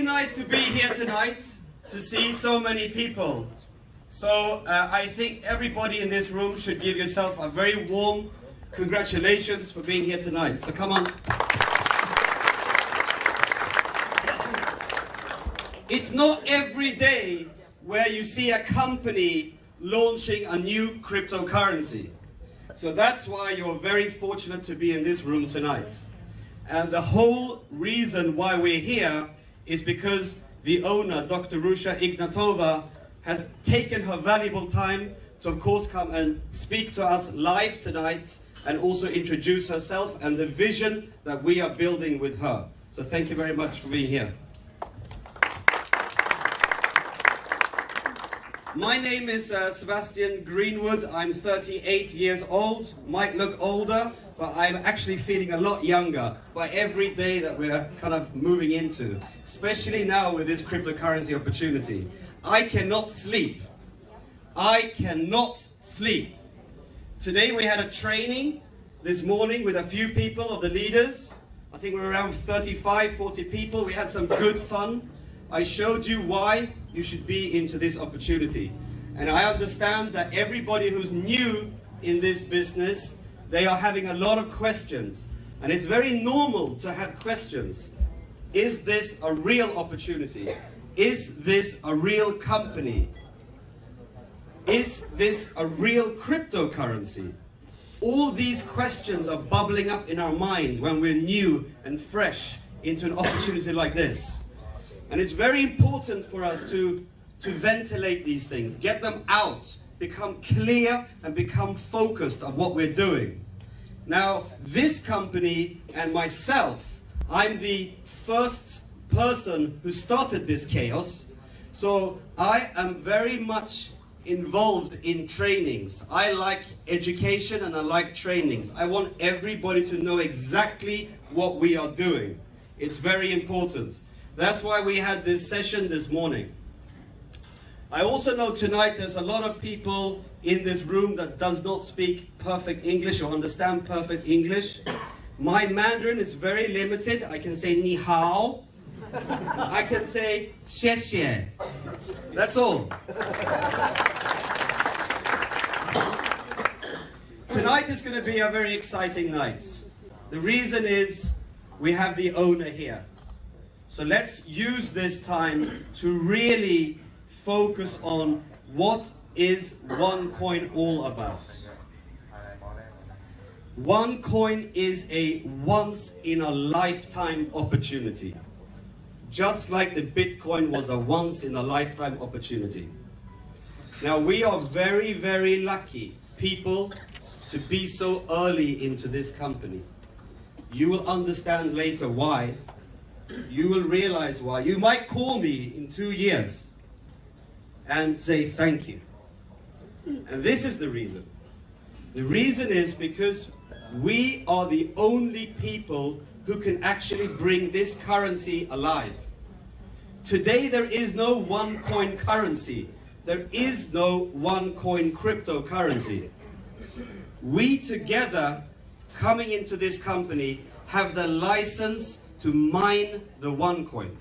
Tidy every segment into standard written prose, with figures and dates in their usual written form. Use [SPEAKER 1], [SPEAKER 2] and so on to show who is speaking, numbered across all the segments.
[SPEAKER 1] nice to be here tonight, to see so many people. So I think everybody in this room should give yourself a very warm congratulations for being here tonight. So come on. It's not every day where you see a company launching a new cryptocurrency. So that's why you're very fortunate to be in this room tonight. And the whole reason why we're here is because the owner, Dr. Ruja Ignatova, has taken her valuable time to, of course, come and speak to us live tonight and also introduce herself and the vision that we are building with her. So thank you very much for being here. My name is Sebastian Greenwood. I'm 38 years old. Might look older, but I'm actually feeling a lot younger by every day that we're kind of moving into, especially now with this cryptocurrency opportunity. I cannot sleep. I cannot sleep. Today we had a training this morning with a few people of the leaders. I think we're around 35, 40 people. We had some good fun. I showed you why you should be into this opportunity. And I understand that everybody who's new in this business, they are having a lot of questions. And it's very normal to have questions. Is this a real opportunity? Is this a real company? Is this a real cryptocurrency? All these questions are bubbling up in our mind when we're new and fresh into an opportunity like this. And it's very important for us to ventilate these things, get them out, become clear and become focused on what we're doing. Now, this company and myself, I'm the first person who started this chaos, so I am very much involved in trainings. I like education and I like trainings. I want everybody to know exactly what we are doing. It's very important. That's why we had this session this morning. I also know tonight there's a lot of people in this room that does not speak perfect English or understand perfect English. My Mandarin is very limited. I can say ni hao. I can say xie xie. That's all. Tonight is going to be a very exciting night. The reason is we have the owner here. So let's use this time to really focus on what is OneCoin all about. OneCoin is a once-in-a-lifetime opportunity. Just like the Bitcoin was a once-in-a-lifetime opportunity. Now we are very, very lucky people to be so early into this company. You will understand later why. You will realize why. You might call me in 2 years and say thank you. And this is the reason. The reason is because we are the only people who can actually bring this currency alive. Today there is no OneCoin currency. There is no OneCoin cryptocurrency. We together, coming into this company, have the license to mine the OneCoin.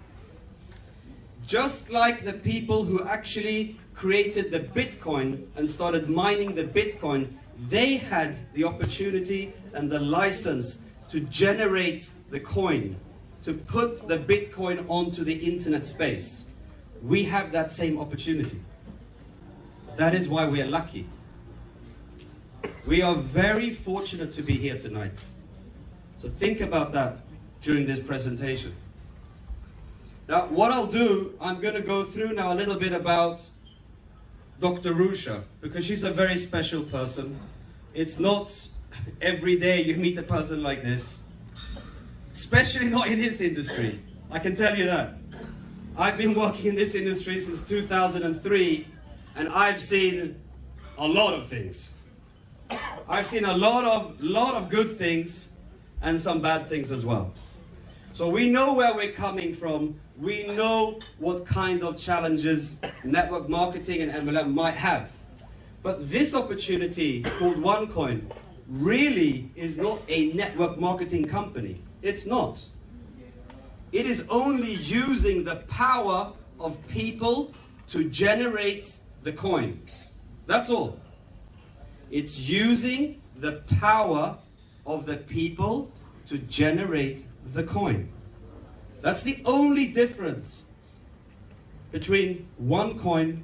[SPEAKER 1] Just like the people who actually created the Bitcoin and started mining the Bitcoin, they had the opportunity and the license to generate the coin, to put the Bitcoin onto the internet space. We have that same opportunity. That is why we are lucky. We are very fortunate to be here tonight. So think about that during this presentation. Now, what I'll do, I'm going to go through now a little bit about Dr. Ruja, because she's a very special person. It's not every day you meet a person like this, especially not in this industry. I can tell you that. I've been working in this industry since 2003, and I've seen a lot of things. I've seen a lot of good things and some bad things as well. So we know where we're coming from. We know what kind of challenges network marketing and MLM might have. But this opportunity called OneCoin really is not a network marketing company. It's not. It is only using the power of people to generate the coin. That's all. It's using the power of the people to generate the coin. That's the only difference between OneCoin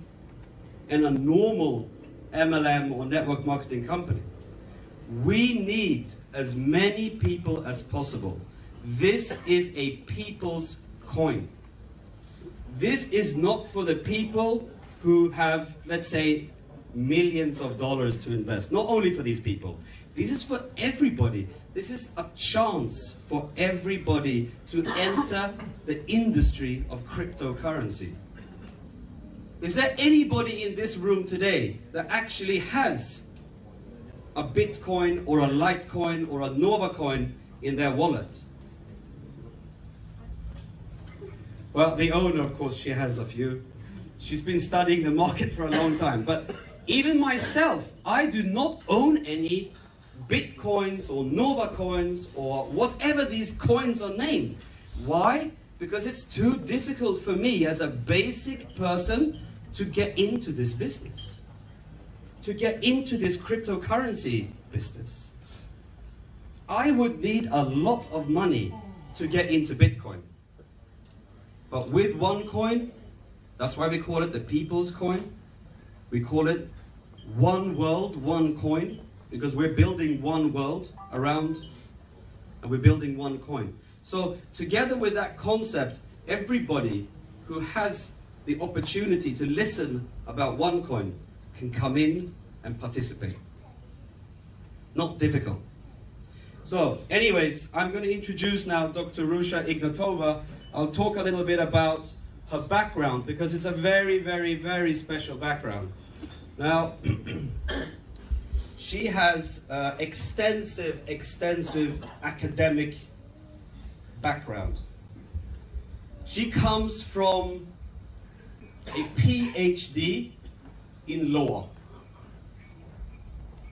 [SPEAKER 1] and a normal MLM or network marketing company. We need as many people as possible. This is a people's coin. This is not for the people who have, let's say, millions of dollars to invest. Not only for these people. This is for everybody. This is a chance for everybody to enter the industry of cryptocurrency. Is there anybody in this room today that actually has a Bitcoin or a Litecoin or a Nova coin in their wallet? Well, the owner, of course, she has a few. She's been studying the market for a long time. But even myself, I do not own any Bitcoins or Nova coins or whatever these coins are named. Why? Because it's too difficult for me as a basic person to get into this business, to get into this cryptocurrency business. I would need a lot of money to get into Bitcoin. But with OneCoin, that's why we call it the people's coin. We call it one world, one coin, because we're building one world around, and we're building one coin. So together with that concept, everybody who has the opportunity to listen about OneCoin can come in and participate. Not difficult. So anyways, I'm going to introduce now Dr. Ruja Ignatova. I'll talk a little bit about her background because it's a very, very, very special background. Now, she has extensive academic background. She comes from a PhD in law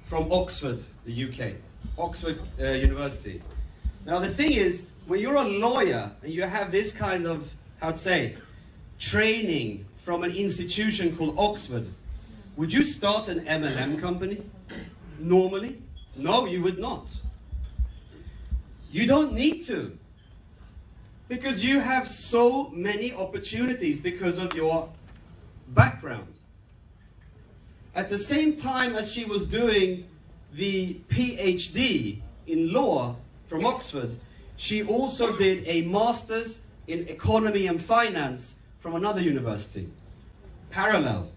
[SPEAKER 1] from Oxford, the UK, Oxford University. Now the thing is, when you're a lawyer and you have this kind of, how to say, training from an institution called Oxford, would you start an MLM company? Normally? No, you would not. You don't need to. Because you have so many opportunities because of your background. At the same time as she was doing the PhD in law from Oxford, she also did a master's in economy and finance from another university, parallel.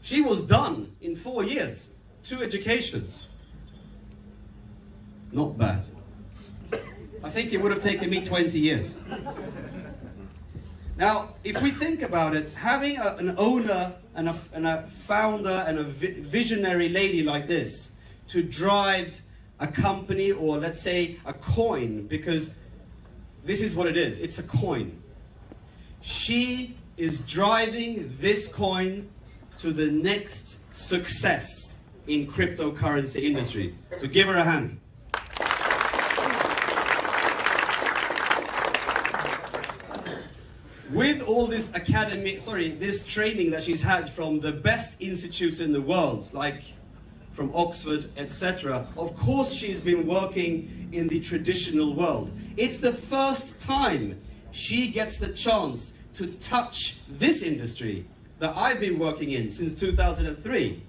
[SPEAKER 1] She was done in 4 years, 2 educations. Not bad. I think it would have taken me 20 years. Now, if we think about it, having an owner and a founder and a visionary lady like this to drive a company, or let's say a coin, because this is what it is, it's a coin. She is driving this coin to the next success in cryptocurrency industry. So give her a hand. With all this this training that she's had from the best institutes in the world, like from Oxford, etc. Of course she's been working in the traditional world. It's the first time she gets the chance to touch this industry that I've been working in since 2003.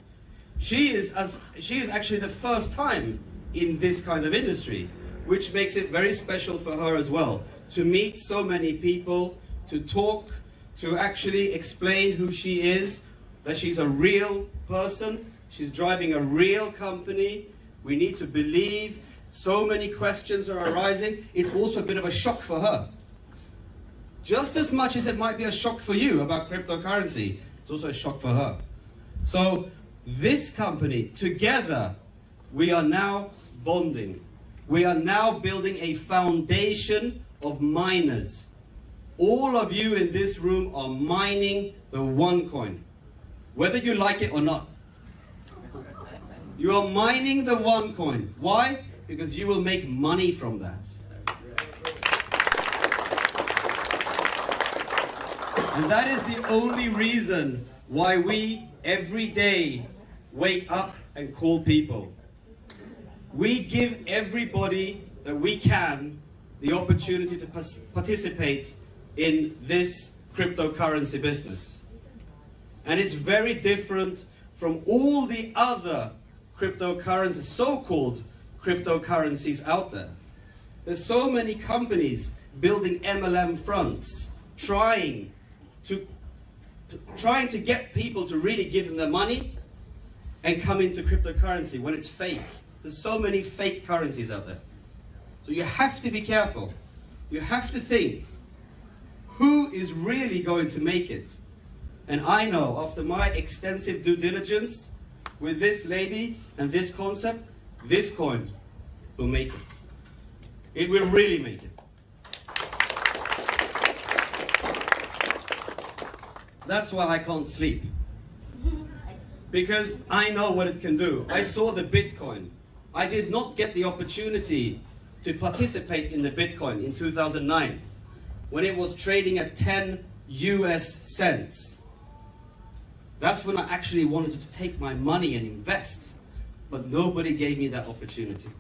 [SPEAKER 1] She is actually the first time in this kind of industry, which makes it very special for her as well, to meet so many people, to talk, to actually explain who she is, that she's a real person. She's driving a real company. We need to believe. So many questions are arising. It's also a bit of a shock for her. Just as much as it might be a shock for you about cryptocurrency, it's also a shock for her. So this company, together, we are now bonding. We are now building a foundation of miners. All of you in this room are mining the OneCoin, whether you like it or not. You are mining the OneCoin. Why? Because you will make money from that. And that is the only reason why we every day wake up and call people. We give everybody that we can the opportunity to participate in this cryptocurrency business. And it's very different from all the other cryptocurrencies, so-called cryptocurrencies out there. There's so many companies building MLM fronts, trying to get people to really give them their money and come into cryptocurrency when it's fake. There's so many fake currencies out there. So you have to be careful. You have to think, who is really going to make it? And I know, after my extensive due diligence with this lady and this concept, this coin will make it. It will really make it. That's why I can't sleep. Because I know what it can do. I saw the Bitcoin. I did not get the opportunity to participate in the Bitcoin in 2009 when it was trading at 10 US cents. That's when I actually wanted to take my money and invest, but nobody gave me that opportunity.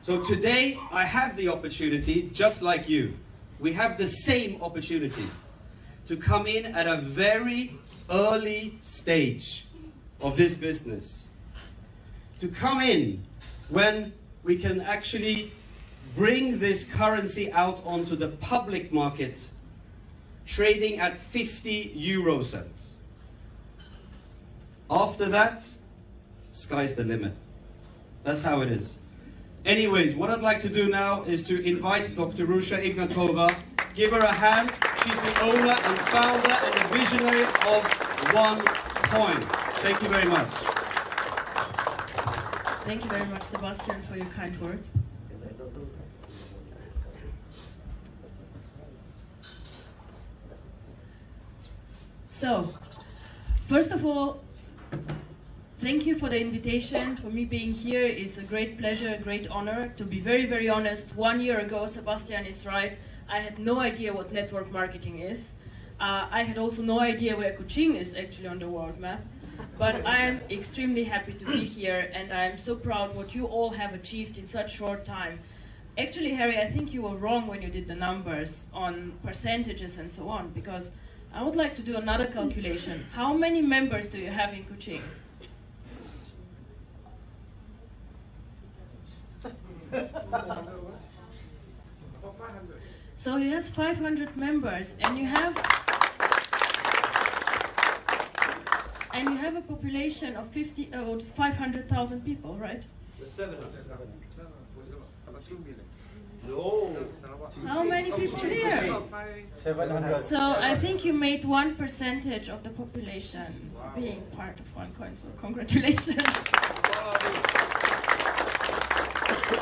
[SPEAKER 1] So today I have the opportunity, just like you. We have the same opportunity to come in at a very early stage of this business. To come in when we can actually bring this currency out onto the public market, trading at 50 euro cents. After that, sky's the limit. That's how it is. Anyways, what I'd like to do now is to invite Dr. Ruja Ignatova. Give her a hand. She's the owner and founder and the visionary of OneCoin. Thank you very much.
[SPEAKER 2] Thank you very much, Sebastian, for your kind words. So, first of all, thank you for the invitation. For me, being here is a great pleasure, a great honor. To be very, very honest, 1 year ago, Sebastian is right, I had no idea what network marketing is. I had also no idea where Kuching is actually on the world map. But I am extremely happy to be here, and I am so proud what you all have achieved in such short time. Actually, Harry, I think you were wrong when you did the numbers on percentages and so on, because I would like to do another calculation. How many members do you have in Kuching? So he has 500 members, and you have a population of 500,000 people, right?
[SPEAKER 1] 700.
[SPEAKER 3] No.
[SPEAKER 2] How many people here?
[SPEAKER 3] 700.
[SPEAKER 2] So I think you made 1% of the population being part of OneCoin, so congratulations.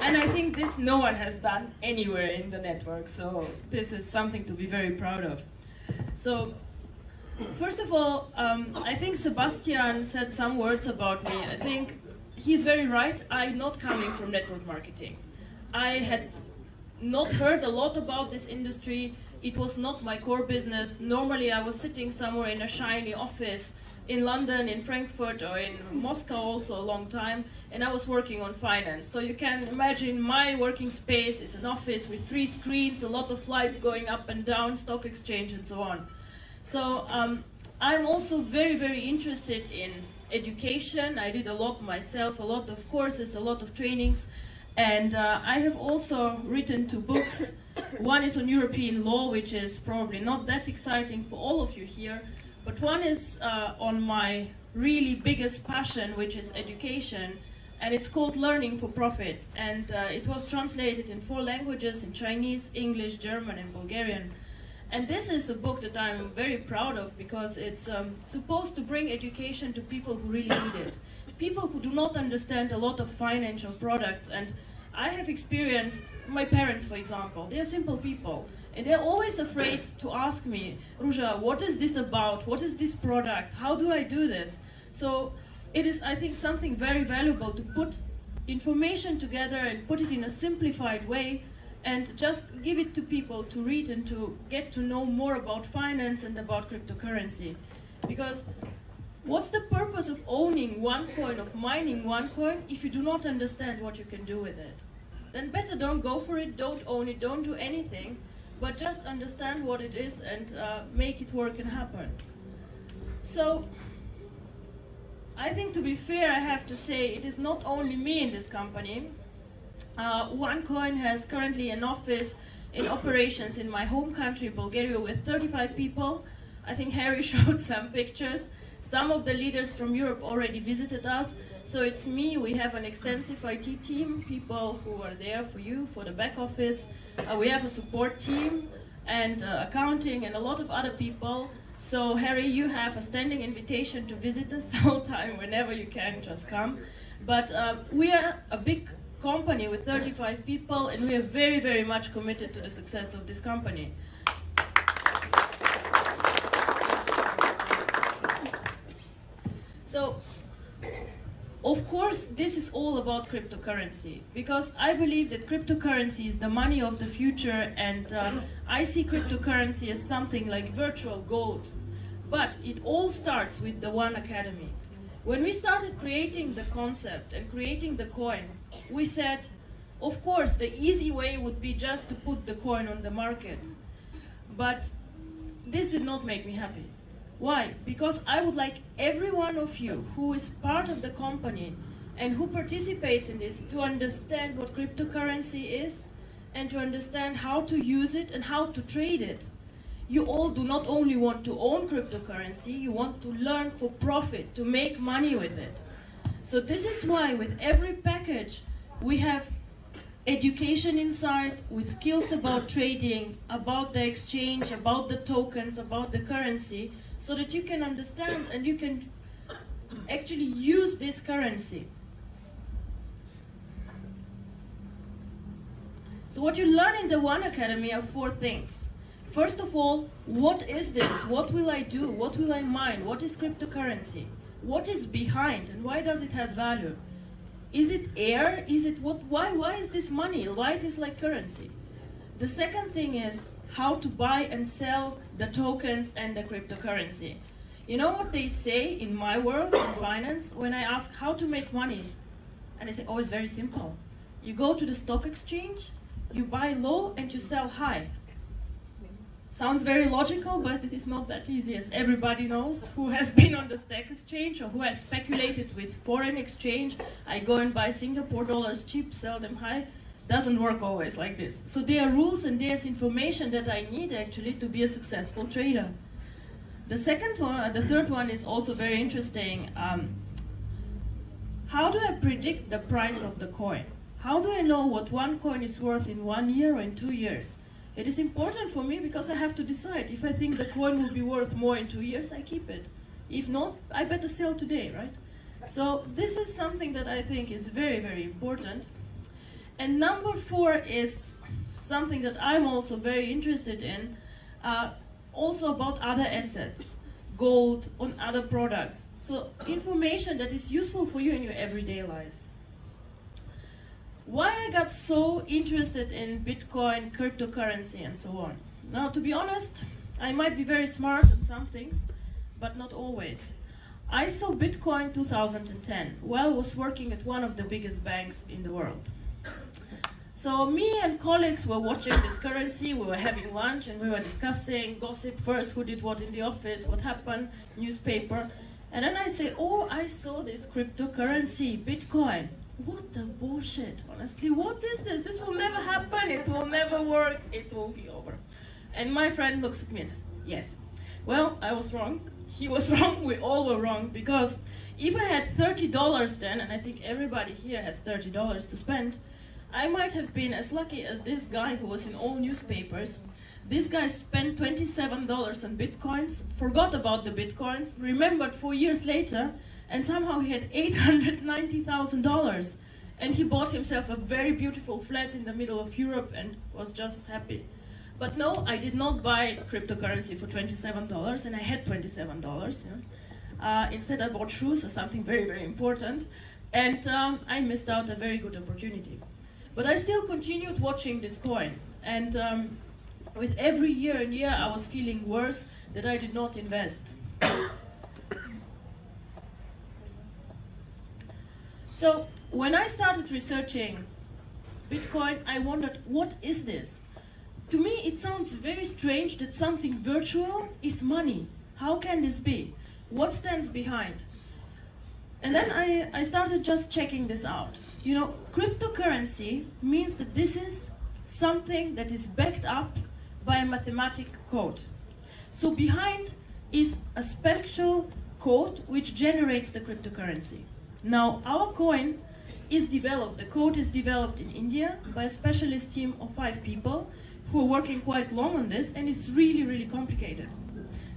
[SPEAKER 2] And I think this no one has done anywhere in the network, so this is something to be very proud of. So, first of all, I think Sebastian said some words about me. I think he's very right. I'm not coming from network marketing. I had not heard a lot about this industry. It was not my core business. Normally I was sitting somewhere in a shiny office in London, in Frankfurt, or in Moscow also a long time, and I was working on finance. So you can imagine my working space is an office with 3 screens, a lot of lights going up and down, stock exchange and so on. So I'm also very, very interested in education. I did a lot myself, a lot of courses, a lot of trainings, and I have also written 2 books. One is on European law, which is probably not that exciting for all of you here, but one is on my really biggest passion, which is education, and it's called Learning for Profit, and it was translated in 4 languages, in Chinese, English, German, and Bulgarian. And this is a book that I'm very proud of because it's supposed to bring education to people who really need it. People who do not understand a lot of financial products. And I have experienced, my parents for example, they're simple people. And they're always afraid to ask me, Ruja, what is this about? What is this product? How do I do this? So it is, I think, something very valuable to put information together and put it in a simplified way and just give it to people to read and to get to know more about finance and about cryptocurrency. Because what's the purpose of owning OneCoin, of mining OneCoin, if you do not understand what you can do with it? Then better don't go for it, don't own it, don't do anything, but just understand what it is and make it work and happen. So, I think to be fair, I have to say it is not only me in this company. OneCoin has currently an office in operations in my home country, Bulgaria, with 35 people. I think Harry showed some pictures. Some of the leaders from Europe already visited us. So it's me, we have an extensive IT team, people who are there for you, for the back office. We have a support team and accounting and a lot of other people. So Harry, you have a standing invitation to visit us all the time, whenever you can, just come. But we are a big company with 35 people, and we are very, very much committed to the success of this company. So, of course, this is all about cryptocurrency, because I believe that cryptocurrency is the money of the future, and I see cryptocurrency as something like virtual gold. But it all starts with the One Academy. When we started creating the concept and creating the coin, we said, of course, the easy way would be just to put the coin on the market. But this did not make me happy. Why? Because I would like every one of you who is part of the company and who participates in this to understand what cryptocurrency is and to understand how to use it and how to trade it. You all do not only want to own cryptocurrency, you want to learn for profit, to make money with it. So this is why with every package we have education inside with skills about trading, about the exchange, about the tokens, about the currency, so that you can understand and you can actually use this currency. So what you learn in the One Academy are 4 things. First of all, what is this? What will I do? What will I mine? What is cryptocurrency? What is behind and why does it have value? Is it air? Is it what? Why is this money? Why it is like currency? The second thing is how to buy and sell the tokens and the cryptocurrency. You know what they say in my world, in finance, when I ask how to make money? And they say, oh, it's very simple. You go to the stock exchange, you buy low and you sell high. Sounds very logical, but it is not that easy, as everybody knows who has been on the stock exchange or who has speculated with foreign exchange. I go and buy Singapore dollars cheap, sell them high. Doesn't work always like this. So there are rules and there's information that I need actually to be a successful trader. The third one is also very interesting. How do I predict the price of the coin? How do I know what one coin is worth in 1 year or in 2 years? It is important for me because I have to decide. If I think the coin will be worth more in 2 years, I keep it. If not, I better sell today, right? So this is something that I think is very, very important. And number 4 is something that I'm also very interested in, also about other assets, gold, on other products. So information that is useful for you in your everyday life. Why I got so interested in Bitcoin, cryptocurrency, and so on. Now, to be honest, I might be very smart at some things, but not always. I saw Bitcoin 2010 while I was working at one of the biggest banks in the world. So me and colleagues were watching this currency, we were having lunch, and we were discussing gossip first, who did what in the office, what happened, newspaper. And then I say, oh, I saw this cryptocurrency, Bitcoin. What the bullshit, honestly, what is this? This will never happen, it will never work, it will be over. And my friend looks at me and says, yes. Well, I was wrong, he was wrong, we all were wrong, because if I had $30 then, and I think everybody here has $30 to spend, I might have been as lucky as this guy who was in all newspapers. This guy spent $27 on Bitcoins, forgot about the Bitcoins, remembered 4 years later, and somehow he had $890,000. And he bought himself a very beautiful flat in the middle of Europe and was just happy. But no, I did not buy cryptocurrency for $27, and I had $27. Yeah. Instead, I bought shoes or something very, very important, and I missed out a very good opportunity. But I still continued watching this coin. And with every year and year, I was feeling worse that I did not invest. So when I started researching Bitcoin, I wondered, what is this? To me, it sounds very strange that something virtual is money. How can this be? What stands behind? And then I started just checking this out. You know, cryptocurrency means that this is something that is backed up by a mathematic code. So behind is a special code which generates the cryptocurrency. Now, our coin is developed, the code is developed in India by a specialist team of 5 people who are working quite long on this, and it's really, really complicated.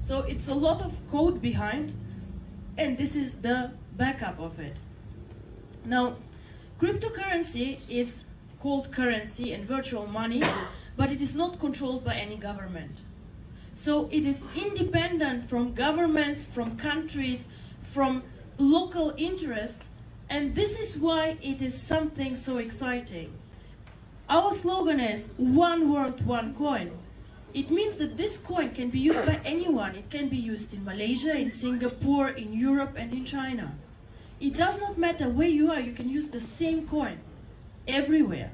[SPEAKER 2] So it's a lot of code behind, and this is the backup of it. Now, cryptocurrency is called currency and virtual money, but it is not controlled by any government. So it is independent from governments, from countries, from local interests, and this is why it is something so exciting. Our slogan is one world, one coin. It means that this coin can be used by anyone. It can be used in Malaysia, in Singapore, in Europe, and in China. It does not matter where you are, you can use the same coin everywhere.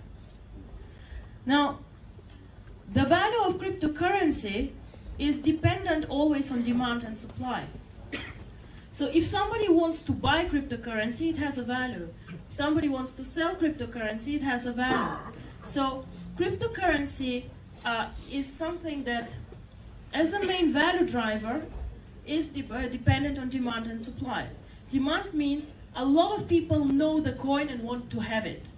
[SPEAKER 2] Now, the value of cryptocurrency is dependent always on demand and supply. So if somebody wants to buy cryptocurrency, it has a value. If somebody wants to sell cryptocurrency, it has a value. So cryptocurrency is something that, as a main value driver, is dependent on demand and supply. Demand means a lot of people know the coin and want to have it.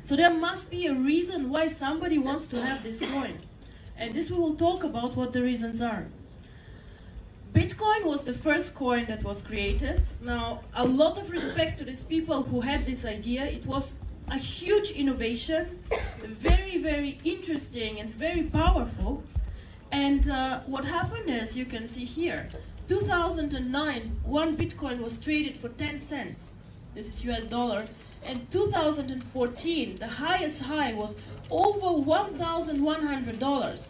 [SPEAKER 2] So there must be a reason why somebody wants to have this coin. And this we will talk about what the reasons are. Bitcoin was the first coin that was created. Now, a lot of respect to these people who had this idea. It was a huge innovation, very, very interesting and very powerful. And what happened is, you can see here, 2009, one Bitcoin was traded for 10 cents. This is US dollar. And 2014, the highest high was over $1,100.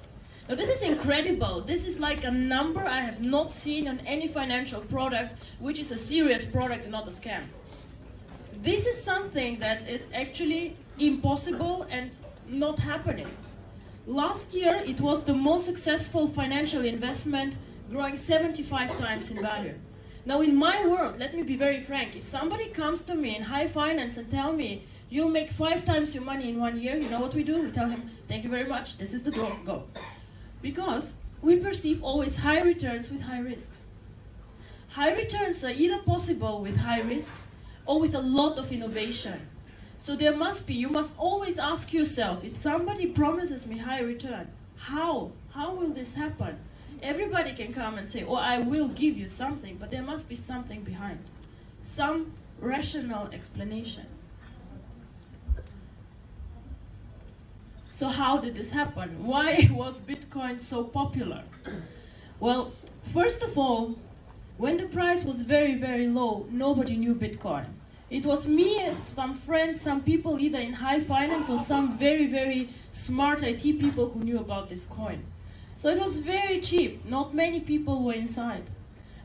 [SPEAKER 2] Now this is incredible. This is like a number I have not seen on any financial product, which is a serious product and not a scam. This is something that is actually impossible and not happening. Last year, it was the most successful financial investment, growing 75 times in value. Now in my world, let me be very frank, if somebody comes to me in high finance and tell me, you'll make 5 times your money in 1 year, you know what we do? We tell him, thank you very much, this is the door, go. Because we perceive always high returns with high risks. High returns are either possible with high risks or with a lot of innovation. So there must be, you must always ask yourself, if somebody promises me high return, how? How will this happen? Everybody can come and say, oh, I will give you something, but there must be something behind. Some rational explanation. So how did this happen? Why was Bitcoin so popular? Well, first of all, when the price was very, very low, nobody knew Bitcoin. It was me and some friends, some people either in high finance or some very, very smart IT people who knew about this coin. So it was very cheap. Not many people were inside.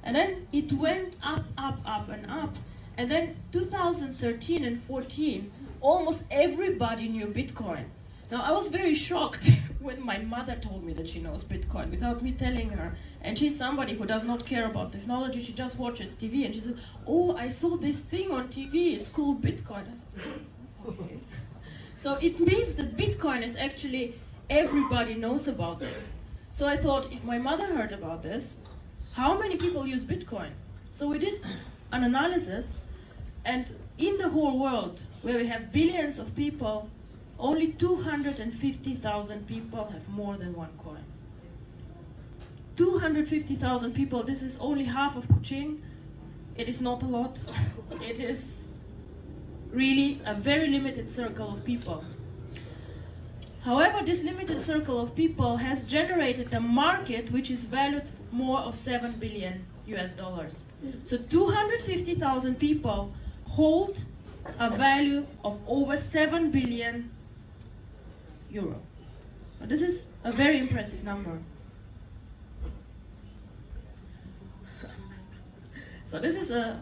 [SPEAKER 2] And then it went up, up, up, and up. And then 2013 and 14, almost everybody knew Bitcoin. Now, I was very shocked when my mother told me that she knows Bitcoin without me telling her. And she's somebody who does not care about technology. She just watches TV. And she said, oh, I saw this thing on TV. It's called Bitcoin. I said, okay. So it means that Bitcoin is actually, everybody knows about this. So I thought, if my mother heard about this, how many people use Bitcoin? So we did an analysis. And in the whole world, where we have billions of people, only 250,000 people have more than one coin. 250,000 people, this is only half of Kuching. It is not a lot. It is really a very limited circle of people. However, this limited circle of people has generated a market which is valued more of 7 billion US dollars. So 250,000 people hold a value of over 7 billion euro. Now, this is a very impressive number. So this is a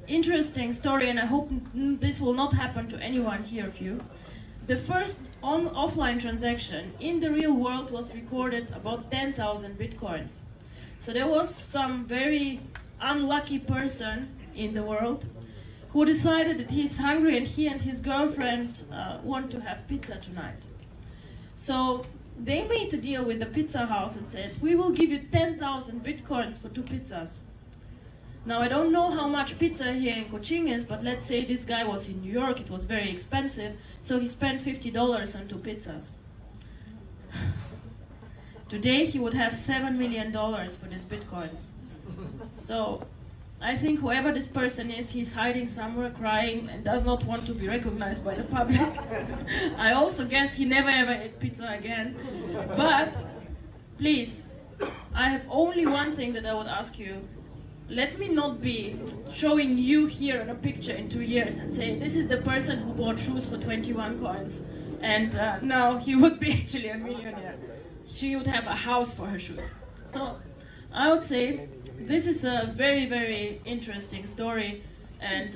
[SPEAKER 2] interesting story, and I hope this will not happen to anyone here of you. The first offline transaction in the real world was recorded about 10,000 bitcoins. So there was some very unlucky person in the world who decided that he's hungry and he and his girlfriend want to have pizza tonight. So they made a deal with the pizza house and said, we will give you 10,000 bitcoins for 2 pizzas. Now, I don't know how much pizza here in Kuching is, but let's say this guy was in New York, it was very expensive, so he spent $50 on 2 pizzas. Today, he would have $7 million for these bitcoins. So, I think whoever this person is, he's hiding somewhere, crying, and does not want to be recognized by the public. I also guess he never ever ate pizza again. But, please, I have only one thing that I would ask you. Let me not be showing you here in a picture in 2 years and say, this is the person who bought shoes for 21 coins, and now he would be actually a millionaire. She would have a house for her shoes. So I would say this is a very, very interesting story, and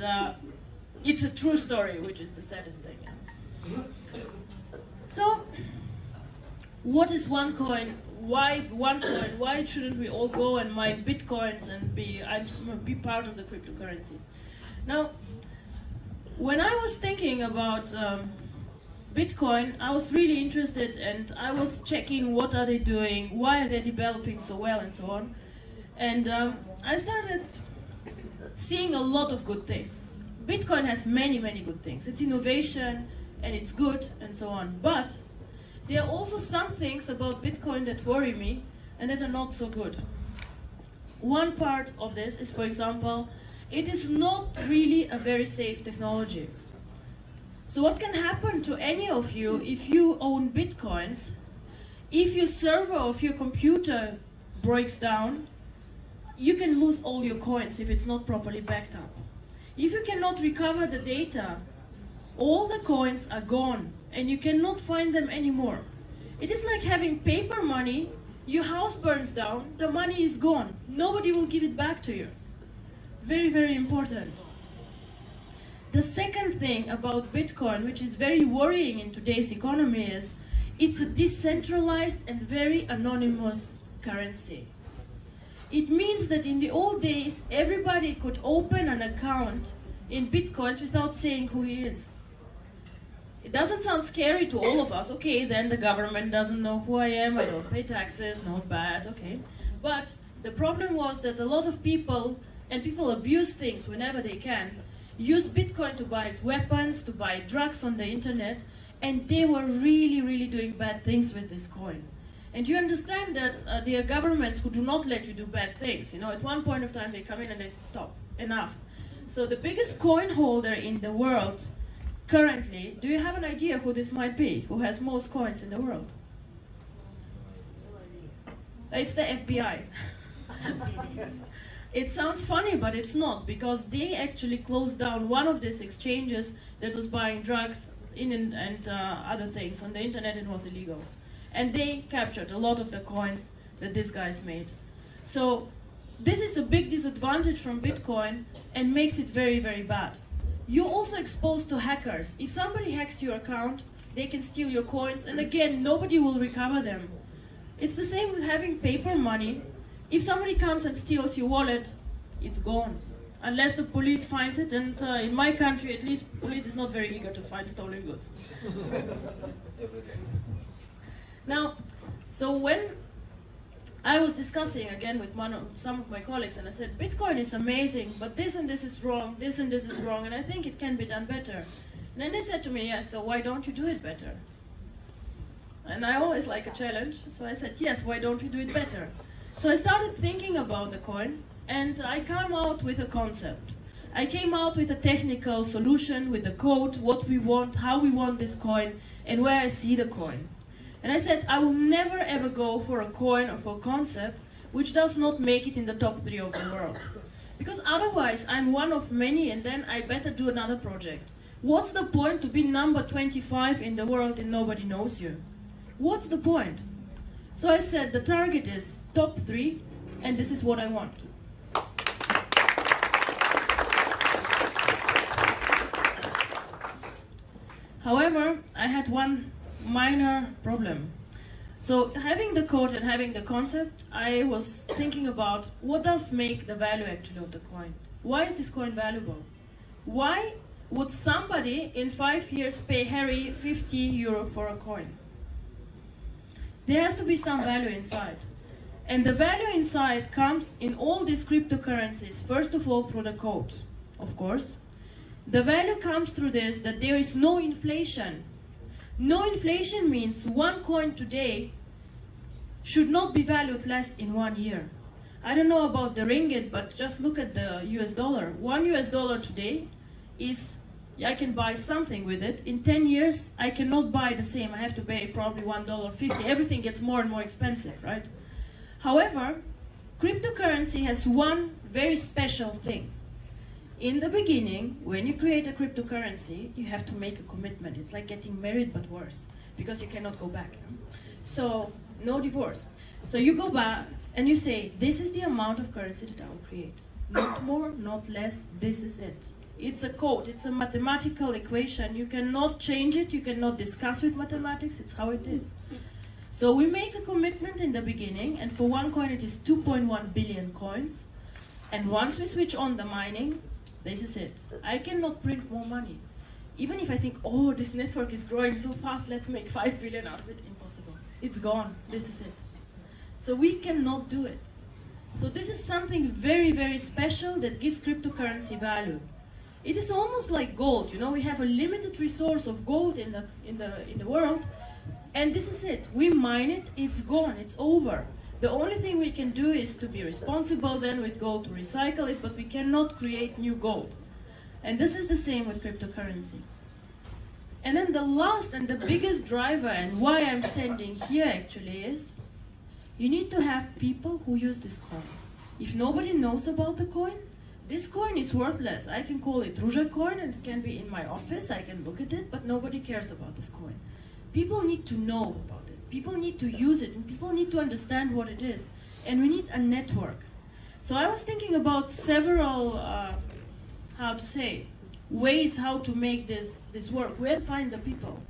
[SPEAKER 2] it's a true story, which is the saddest thing. So what is OneCoin? Why OneCoin? Why shouldn't we all go and mine bitcoins and be part of the cryptocurrency? Now, when I was thinking about Bitcoin, I was really interested, and I was checking what are they doing, why are they developing so well, and so on. And I started seeing a lot of good things. Bitcoin has many, many good things. It's innovation, and it's good, and so on. But there are also some things about Bitcoin that worry me and that are not so good. One part of this is, for example, it is not really a very safe technology. So what can happen to any of you if you own Bitcoins, if your server of your computer breaks down, you can lose all your coins if it's not properly backed up. If you cannot recover the data, all the coins are gone and you cannot find them anymore. It is like having paper money, your house burns down, the money is gone. Nobody will give it back to you. Very, very important. The second thing about Bitcoin, which is very worrying in today's economy, is it's a decentralized and very anonymous currency. It means that in the old days, everybody could open an account in Bitcoins without saying who he is. It doesn't sound scary to all of us. Okay, then the government doesn't know who I am, I don't pay taxes, not bad, okay. But the problem was that a lot of people, and people abuse things whenever they can, use Bitcoin to buy weapons, to buy drugs on the internet, and they were really, really doing bad things with this coin. And you understand that there are governments who do not let you do bad things. You know, at one point of time they come in and they say, stop, enough. So the biggest coin holder in the world currently, do you have an idea who this might be? Who has most coins in the world? It's the FBI. It sounds funny, but it's not, because they actually closed down one of these exchanges that was buying drugs and other things on the internet, and was illegal. And they captured a lot of the coins that these guys made. So this is a big disadvantage from Bitcoin and makes it very, very bad. You're also exposed to hackers. If somebody hacks your account, they can steal your coins, and again, nobody will recover them. It's the same with having paper money. If somebody comes and steals your wallet, it's gone. Unless the police finds it, and in my country, at least, police is not very eager to find stolen goods. Now, so when I was discussing again with some of my colleagues, and I said, Bitcoin is amazing, but this and this is wrong, this and this is wrong, and I think it can be done better. And then they said to me, yeah, so why don't you do it better? And I always like a challenge, so I said, yes, why don't we do it better? So I started thinking about the coin, and I came out with a concept. I came out with a technical solution, with the code, what we want, how we want this coin, and where I see the coin. And I said, I will never ever go for a coin or for a concept which does not make it in the top 3 of the world. Because otherwise, I'm one of many, and then I better do another project. What's the point to be number 25 in the world and nobody knows you? What's the point? So I said the target is top 3, and this is what I want. However, I had one minor problem. So having the code and having the concept, I was thinking about what does make the value actually of the coin. Why is this coin valuable? Why would somebody in 5 years pay Harry 50 euro for a coin? There has to be some value inside. And the value inside comes in all these cryptocurrencies, first of all through the code, of course. The value comes through this, that there is no inflation. No inflation means one coin today should not be valued less in 1 year. I don't know about the ringgit, but just look at the US dollar. $1 today is, I can buy something with it. In 10 years, I cannot buy the same. I have to pay probably $1.50. Everything gets more and more expensive, right? However, cryptocurrency has one very special thing. In the beginning, when you create a cryptocurrency, you have to make a commitment. It's like getting married, but worse, because you cannot go back. So, no divorce. So you go back and you say, this is the amount of currency that I will create. Not more, not less, this is it. It's a code, it's a mathematical equation. You cannot change it, you cannot discuss with mathematics, it's how it is. So we make a commitment in the beginning, and for one coin it is 2.1 billion coins. And once we switch on the mining, this is it. I cannot print more money. Even if I think, oh, this network is growing so fast, let's make 5 billion out of it, impossible. It's gone, this is it. So we cannot do it. So this is something very, very special that gives cryptocurrency value. It is almost like gold, you know, we have a limited resource of gold in the world, and this is it. We mine it, it's gone, it's over. The only thing we can do is to be responsible then with gold to recycle it, but we cannot create new gold. And this is the same with cryptocurrency. And then the last and the biggest driver, and why I'm standing here actually, is you need to have people who use this coin. If nobody knows about the coin, this coin is worthless. I can call it Ruja coin and it can be in my office, I can look at it, but nobody cares about this coin. People need to know about it. People need to use it, and people need to understand what it is. And we need a network. So I was thinking about several, ways how to make this work. Where to find the people?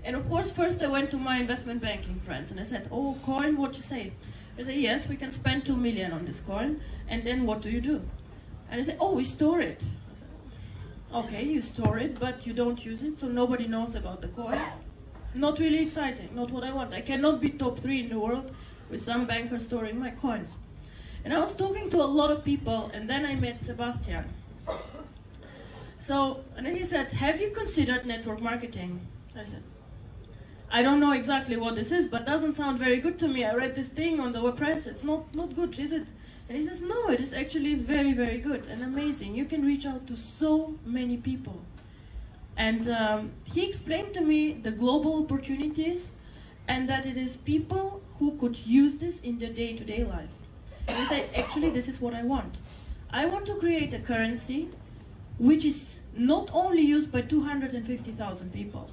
[SPEAKER 2] And of course, first I went to my investment banking friends, and I said, oh, coin, what you say? They say, yes, we can spend 2 million on this coin, and then what do you do? And I said, oh, we store it. I said, okay, you store it, but you don't use it, so nobody knows about the coin. Not really exciting, not what I want. I cannot be top 3 in the world with some banker storing my coins. And I was talking to a lot of people, and then I met Sebastian. So, and then he said, have you considered network marketing? I said, I don't know exactly what this is, but doesn't sound very good to me. I read this thing on the web press, it's not good, is it? And he says, no, it is actually very, very good and amazing. You can reach out to so many people. And he explained to me the global opportunities, and that it is people who could use this in their day-to-day life. And he said, actually, this is what I want. I want to create a currency which is not only used by 250,000 people.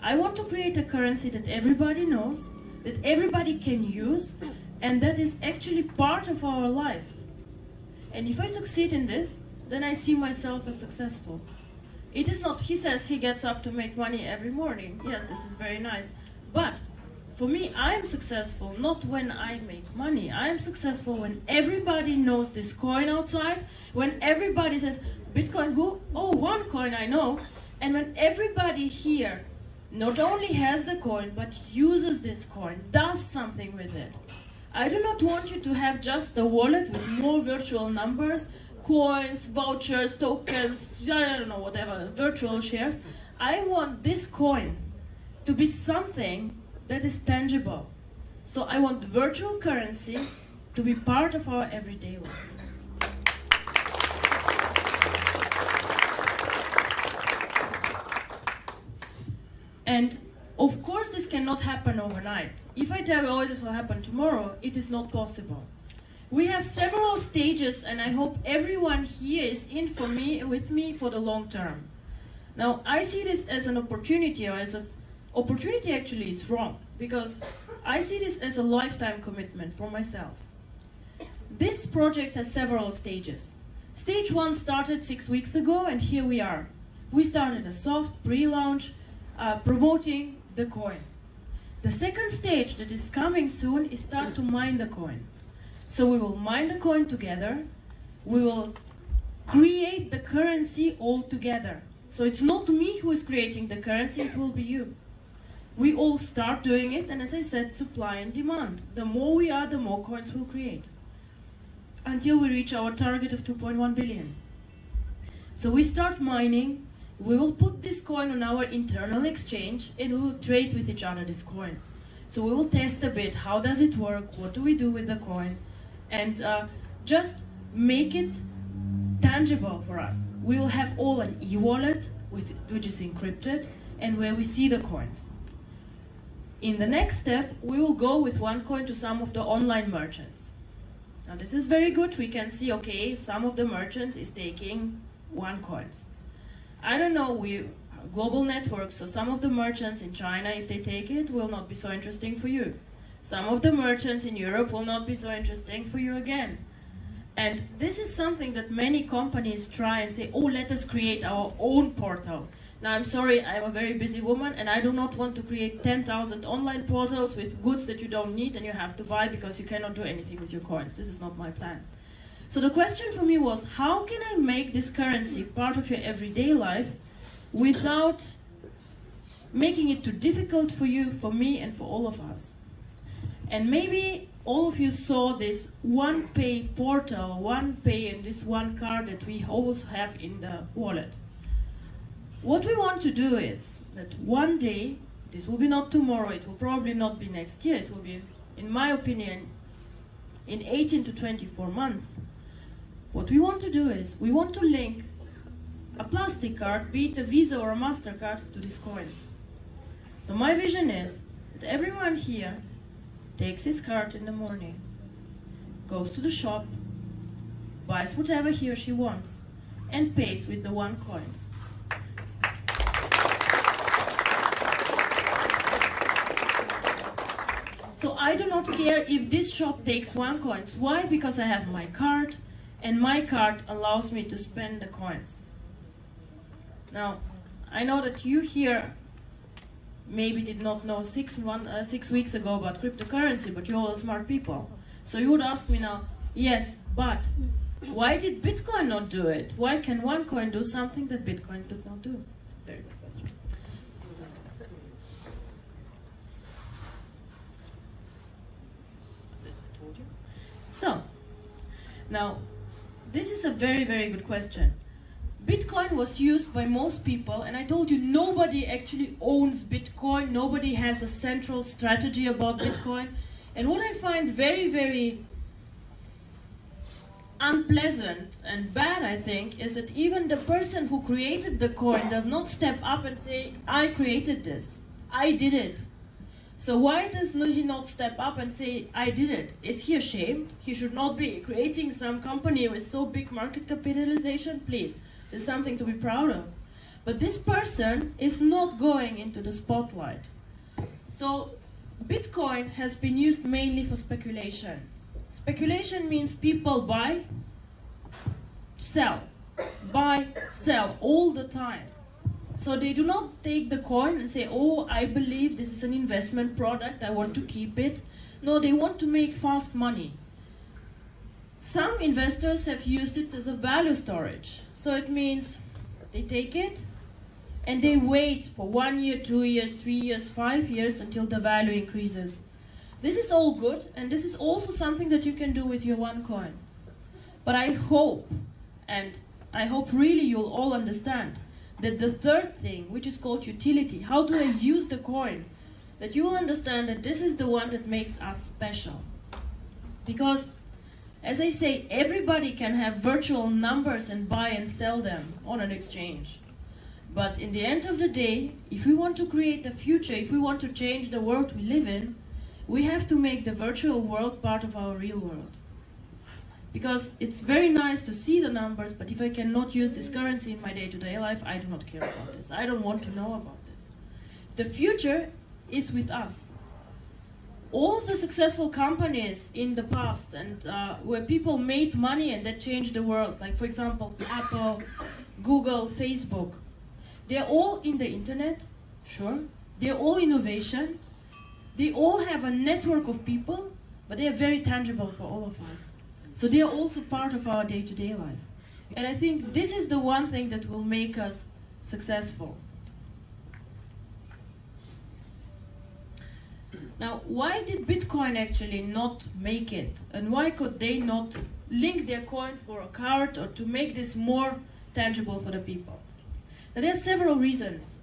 [SPEAKER 2] I want to create a currency that everybody knows, that everybody can use, and that is actually part of our life. And if I succeed in this, then I see myself as successful. It is not, he says he gets up to make money every morning. Yes, this is very nice. But for me, I am successful not when I make money. I am successful when everybody knows this coin outside, when everybody says, Bitcoin who? Oh, OneCoin I know. And when everybody here not only has the coin, but uses this coin, does something with it. I do not want you to have just a wallet with more virtual numbers, coins, vouchers, tokens, I don't know, whatever, virtual shares. I want this coin to be something that is tangible. So I want virtual currency to be part of our everyday life. And of course this cannot happen overnight. If I tell you, oh, this will happen tomorrow, it is not possible. We have several stages, and I hope everyone here is in with me for the long term. Now, I see this as an opportunity, or as an opportunity actually is wrong, because I see this as a lifetime commitment for myself. This project has several stages. Stage 1 started 6 weeks ago, and here we are. We started a soft pre-launch promoting the coin. The second stage that is coming soon is start to mine the coin. So we will mine the coin together. We will create the currency all together. So it's not me who is creating the currency, it will be you. We all start doing it, and as I said, supply and demand. The more we are, the more coins we'll create, until we reach our target of 2.1 billion. So we start mining, we will put this coin on our internal exchange, and we will trade with each other this coin. So we will test a bit, how does it work, what do we do with the coin, and just make it tangible for us. We will have all an e-wallet, which is encrypted, and where we see the coins. In the next step, we will go with OneCoin to some of the online merchants. Now this is very good. We can see, okay, some of the merchants is taking OneCoins. I don't know, we global network, so some of the merchants in China, if they take it, will not be so interesting for you. Some of the merchants in Europe will not be so interesting for you again. And this is something that many companies try and say, oh, let us create our own portal. Now, I'm sorry, I'm a very busy woman, and I do not want to create 10,000 online portals with goods that you don't need and you have to buy because you cannot do anything with your coins. This is not my plan. So the question for me was, how can I make this currency part of your everyday life without making it too difficult for you, for me, and for all of us? And maybe all of you saw this OnePay portal, OnePay, and this one card that we always have in the wallet. What we want to do is that one day, this will be not tomorrow, it will probably not be next year, it will be, in my opinion, in 18 to 24 months. What we want to do is, we want to link a plastic card, be it a Visa or a MasterCard, to these coins. So my vision is that everyone here takes his card in the morning, goes to the shop, buys whatever he or she wants, and pays with the OneCoins. So I do not care if this shop takes OneCoins. Why? Because I have my card, and my card allows me to spend the coins. Now, I know that you here maybe did not know 6 weeks ago about cryptocurrency, but you're all smart people. So you would ask me now, yes, but why did Bitcoin not do it? Why can OneCoin do something that Bitcoin did not do? Very good question. So, now, this is a very, very good question. Bitcoin was used by most people, and I told you nobody actually owns Bitcoin, nobody has a central strategy about Bitcoin. And what I find very, very unpleasant and bad, I think, is that even the person who created the coin does not step up and say, I created this, I did it. So why does he not step up and say, I did it? Is he ashamed? He should not be creating some company with so big market capitalization, please. There's something to be proud of. But this person is not going into the spotlight. So Bitcoin has been used mainly for speculation. Speculation means people buy, sell, buy, sell all the time. So they do not take the coin and say, oh, I believe this is an investment product, I want to keep it. No, they want to make fast money. Some investors have used it as a value storage. So it means they take it and they wait for 1 year, 2 years, 3 years, 5 years until the value increases. This is all good, and this is also something that you can do with your OneCoin. But I hope, and I hope really you'll all understand, that the third thing, which is called utility, how do I use the coin, that you will understand that this is the one that makes us special. Because, as I say, everybody can have virtual numbers and buy and sell them on an exchange. But in the end of the day, if we want to create a future, if we want to change the world we live in, we have to make the virtual world part of our real world. Because it's very nice to see the numbers, but if I cannot use this currency in my day-to-day life, I do not care about this. I don't want to know about this. The future is with us. All of the successful companies in the past and where people made money and that changed the world, like for example, Apple, Google, Facebook, they're all in the internet, sure. They're all innovation. They all have a network of people, but they are very tangible for all of us. So they are also part of our day-to-day life. And I think this is the one thing that will make us successful. Now, why did Bitcoin actually not make it? And why could they not link their coin for a card or to make this more tangible for the people? Now, there are several reasons.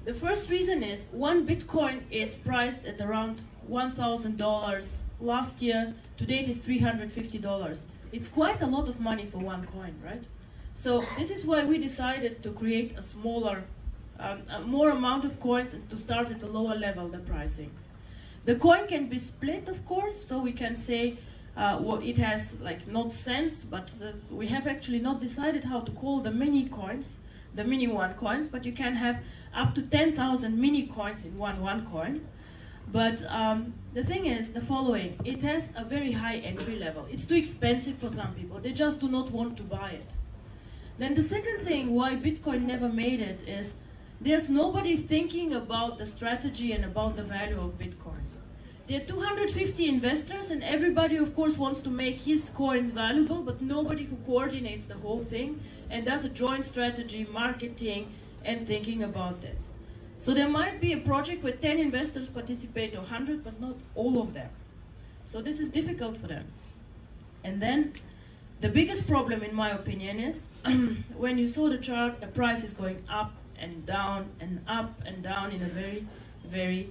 [SPEAKER 2] The first reason is one Bitcoin is priced at around $1,000 last year. To date is $350. It's quite a lot of money for one coin, right? So this is why we decided to create a smaller, more amount of coins and to start at a lower level, the pricing. The coin can be split, of course, so we can say it has like not cents, but we have actually not decided how to call the mini coins, the mini OneCoins, but you can have up to 10,000 mini coins in one OneCoin. But the thing is the following: it has a very high entry level. It's too expensive for some people. They just do not want to buy it. Then the second thing why Bitcoin never made it is there's nobody thinking about the strategy and about the value of Bitcoin. There are 250 investors and everybody of course wants to make his coins valuable, but nobody who coordinates the whole thing and does a joint strategy, marketing and thinking about this. So there might be a project where 10 investors participate or 100, but not all of them. So this is difficult for them. And then the biggest problem in my opinion is when you saw the chart, the price is going up and down and up and down in a very, very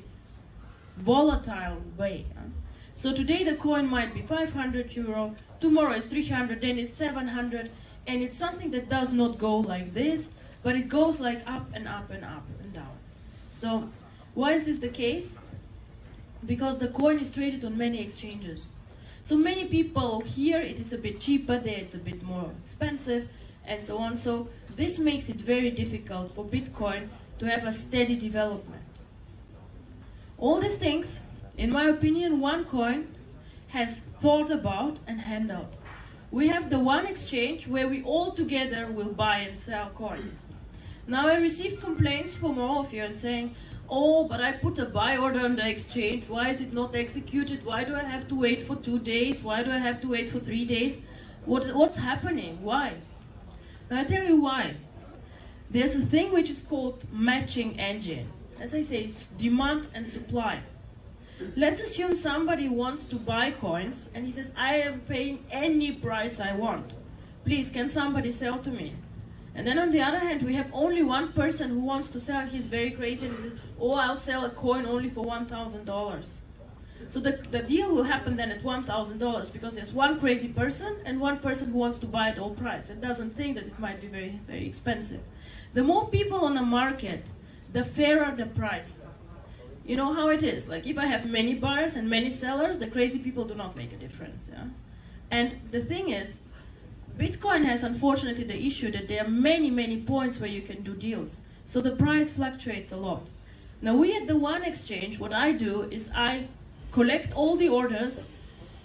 [SPEAKER 2] volatile way. So today the coin might be 500 euro, tomorrow it's 300, then it's 700, and it's something that does not go like this, but it goes like up and up and up and down. So why is this the case? Because the coin is traded on many exchanges. So many people here it is a bit cheaper, there it's a bit more expensive, and so on. So this makes it very difficult for Bitcoin to have a steady development. All these things, in my opinion, OneCoin has thought about and handled. We have the one exchange where we all together will buy and sell coins. Now I received complaints from all of you and saying, oh, but I put a buy order on the exchange, why is it not executed? Why do I have to wait for 2 days? Why do I have to wait for 3 days? What's happening? Why? And I tell you why. There's a thing which is called matching engine. As I say, it's demand and supply. Let's assume somebody wants to buy coins and he says, I am paying any price I want. Please, can somebody sell to me? And then on the other hand, we have only one person who wants to sell. He's very crazy and he says, oh, I'll sell a coin only for $1,000. So the deal will happen then at $1,000 because there's one crazy person and one person who wants to buy at all price and doesn't think that it might be very, very expensive. The more people on the market, the fairer the price. You know how it is. Like if I have many buyers and many sellers, the crazy people do not make a difference. Yeah? And the thing is, Bitcoin has unfortunately the issue that there are many, many points where you can do deals. So the price fluctuates a lot. Now we at the One Exchange, what I do is I collect all the orders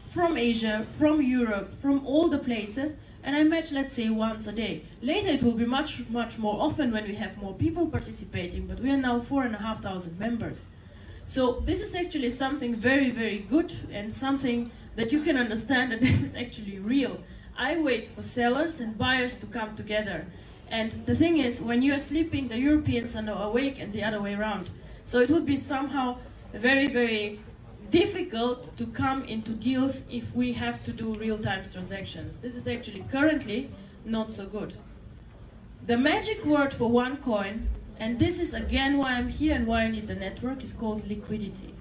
[SPEAKER 2] from Asia, from Europe, from all the places, and I match, let's say, once a day. Later it will be much, much more often when we have more people participating, but we are now 4,500 members. So this is actually something very, very good and something that you can understand that this is actually real. I wait for sellers and buyers to come together. And the thing is, when you are sleeping, the Europeans are now awake and the other way around. So it would be somehow very, very difficult to come into deals if we have to do real-time transactions. This is actually currently not so good. The magic word for OneCoin, and this is again why I'm here and why I need the network, is called liquidity.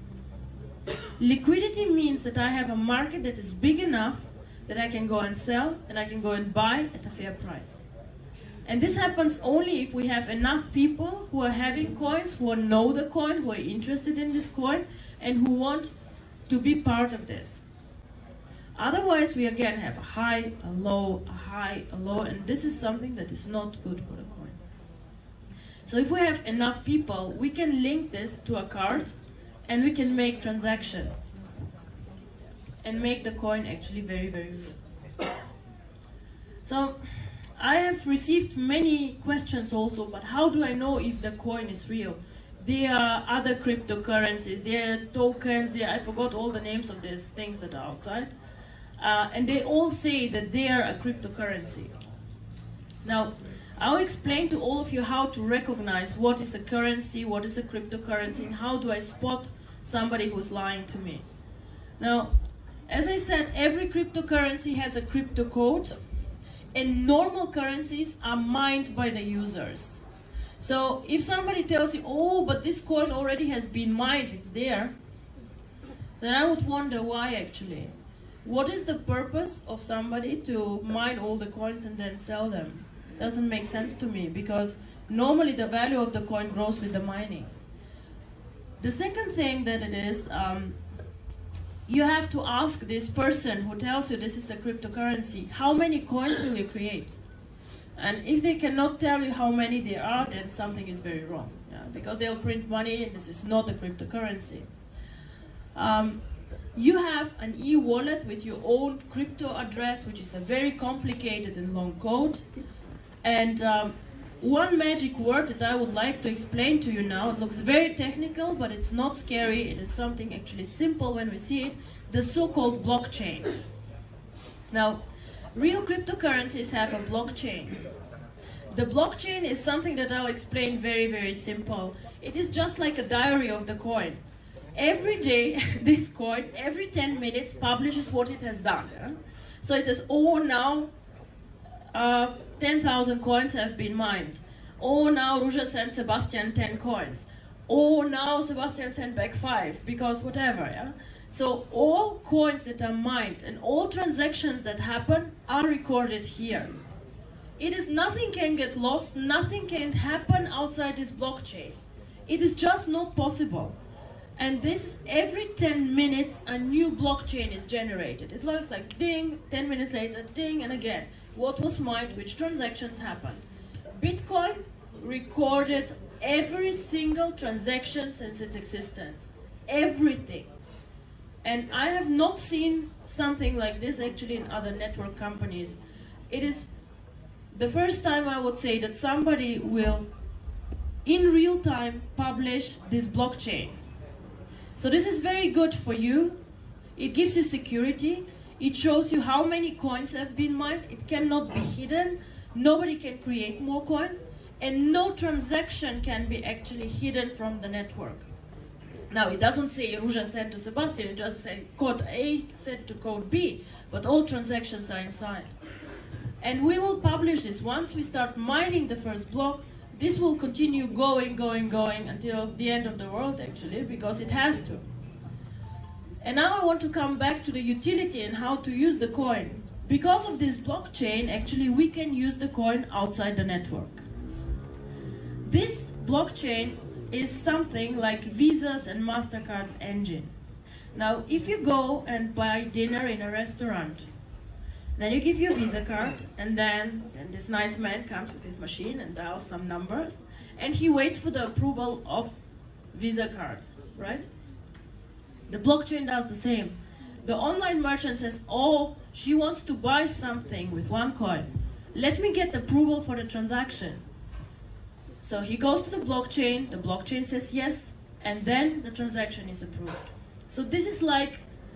[SPEAKER 2] Liquidity means that I have a market that is big enough that I can go and sell and I can go and buy at a fair price. And this happens only if we have enough people who are having coins, who know the coin, who are interested in this coin, and who want to be part of this. Otherwise, we again have a high, a low, a high, a low, and this is something that is not good for the coin. So if we have enough people, we can link this to a card and we can make transactions and make the coin actually very, very real. So I have received many questions also, but how do I know if the coin is real? There are other cryptocurrencies, there are tokens, I forgot all the names of these things that are outside. And they all say that they are a cryptocurrency. Now, I'll explain to all of you how to recognize what is a currency, what is a cryptocurrency, and how do I spot somebody who's lying to me. Now, as I said, every cryptocurrency has a crypto code, and normal currencies are mined by the users. So if somebody tells you, oh, but this coin already has been mined, it's there, then I would wonder why actually. What is the purpose of somebody to mine all the coins and then sell them? Doesn't make sense to me, because normally the value of the coin grows with the mining. The second thing that it is, you have to ask this person who tells you this is a cryptocurrency, how many coins will you create? And if they cannot tell you how many there are, then something is very wrong. Yeah? Because they'll print money and this is not a cryptocurrency. You have an e-wallet with your own crypto address, which is a very complicated and long code. And one magic word that I would like to explain to you now, it looks very technical, but it's not scary. It is something actually simple when we see it, the so-called blockchain. Now, real cryptocurrencies have a blockchain. The blockchain is something that I'll explain very, very simple. It is just like a diary of the coin. Every day, this coin, every 10 minutes, publishes what it has done. Yeah? So it says, oh, now 10,000 coins have been mined. Oh, now Ruja sent Sebastian 10 coins. Oh, now Sebastian sent back 5, because whatever. Yeah? So all coins that are mined and all transactions that happen are recorded here. It is nothing can get lost, nothing can happen outside this blockchain. It is just not possible. And this, every 10 minutes, a new blockchain is generated. It looks like ding, 10 minutes later, ding, and again. What was mined, which transactions happened. Bitcoin recorded every single transaction since its existence. Everything. And I have not seen something like this actually in other network companies. It is the first time I would say that somebody will, in real time, publish this blockchain. So this is very good for you. It gives you security. It shows you how many coins have been mined. It cannot be hidden. Nobody can create more coins. And no transaction can be actually hidden from the network. Now, it doesn't say Ruja sent to Sebastian. It just says code A sent to code B. But all transactions are inside. And we will publish this. Once we start mining the first block, this will continue going until the end of the world, actually, because it has to. And now I want to come back to the utility and how to use the coin. Because of this blockchain, actually, we can use the coin outside the network. This blockchain is something like Visa's and MasterCard's engine. Now, if you go and buy dinner in a restaurant, then you give your Visa card, and then this nice man comes with his machine and dials some numbers, and he waits for the approval of Visa card, right? The blockchain does the same. The online merchant says, oh, she wants to buy something with OneCoin. Let me get approval for the transaction. So he goes to the blockchain says yes, and then the transaction is approved. So this is like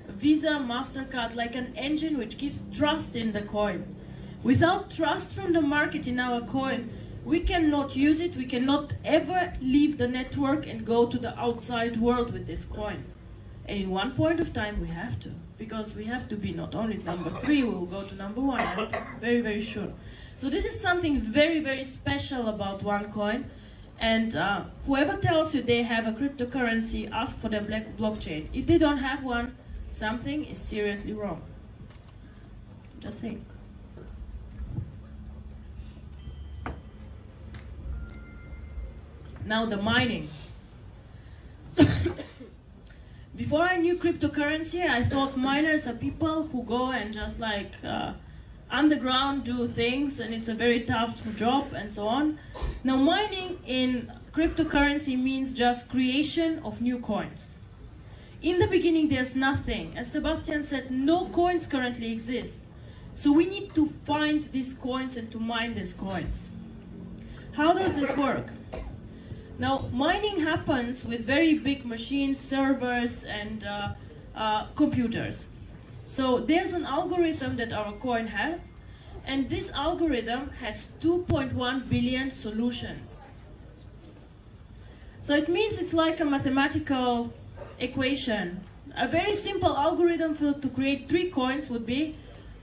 [SPEAKER 2] Visa, MasterCard, like an engine which gives trust in the coin. Without trust from the market in our coin, we cannot use it, we cannot ever leave the network and go to the outside world with this coin. And in one point of time we have to, because we have to be not only number 3, we will go to number 1, I'm very, very sure. So this is something very, very special about OneCoin. And whoever tells you they have a cryptocurrency, ask for their blockchain. If they don't have one, something is seriously wrong. Just saying. Now the mining. Before I knew cryptocurrency, I thought miners are people who go and just like underground do things, and it's a very tough job and so on. Now mining in cryptocurrency means just creation of new coins. In the beginning there's nothing. As Sebastian said, no coins currently exist. So we need to find these coins and to mine these coins. How does this work? Now mining happens with very big machines, servers and computers. So there's an algorithm that our coin has, and this algorithm has 2.1 billion solutions. So it means it's like a mathematical equation. A very simple algorithm to create 3 coins would be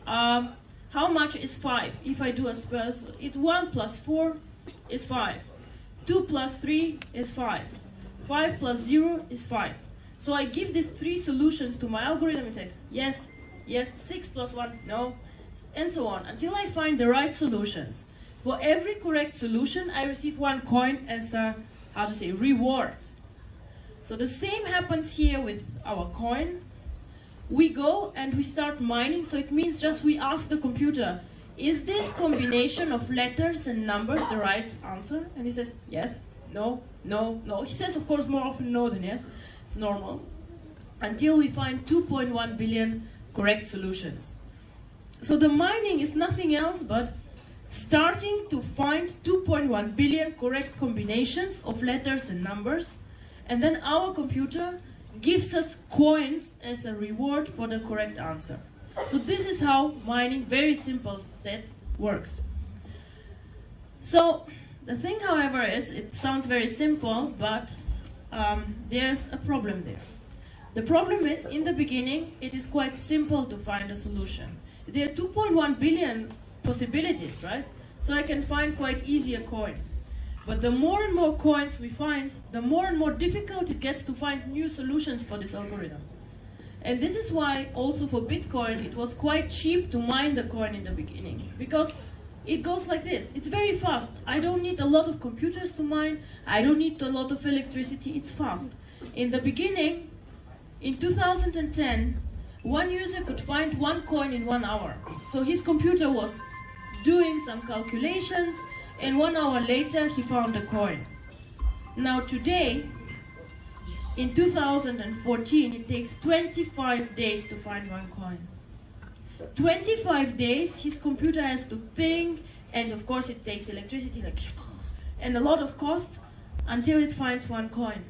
[SPEAKER 2] how much is 5? If I do a spell, it's 1 plus 4 is 5. 2 plus 3 is 5. 5 plus 0 is 5. So I give these 3 solutions to my algorithm. It says yes, yes, 6 plus 1, no, and so on, until I find the right solutions. For every correct solution, I receive 1 coin as a, reward. So the same happens here with our coin. We go and we start mining, so it means just we ask the computer, is this combination of letters and numbers the right answer? And he says, yes, no, no, no. He says, of course, more often no than yes. It's normal. Until we find 2.1 billion correct solutions. So the mining is nothing else but starting to find 2.1 billion correct combinations of letters and numbers, and then our computer gives us coins as a reward for the correct answer. So this is how mining, very simple said, works. So the thing, however, is it sounds very simple, but there's a problem there. The problem is, in the beginning, it is quite simple to find a solution. There are 2.1 billion possibilities, right? So I can find quite easy a coin. But the more and more coins we find, the more and more difficult it gets to find new solutions for this algorithm. And this is why also for Bitcoin it was quite cheap to mine the coin in the beginning, because it goes like this. It's very fast. I don't need a lot of computers to mine. I don't need a lot of electricity. It's fast. In the beginning, in 2010, one user could find 1 coin in 1 hour. So his computer was doing some calculations, and 1 hour later he found a coin. Now today, in 2014, it takes 25 days to find 1 coin. 25 days, his computer has to think, and of course it takes electricity, and a lot of cost, until it finds 1 coin.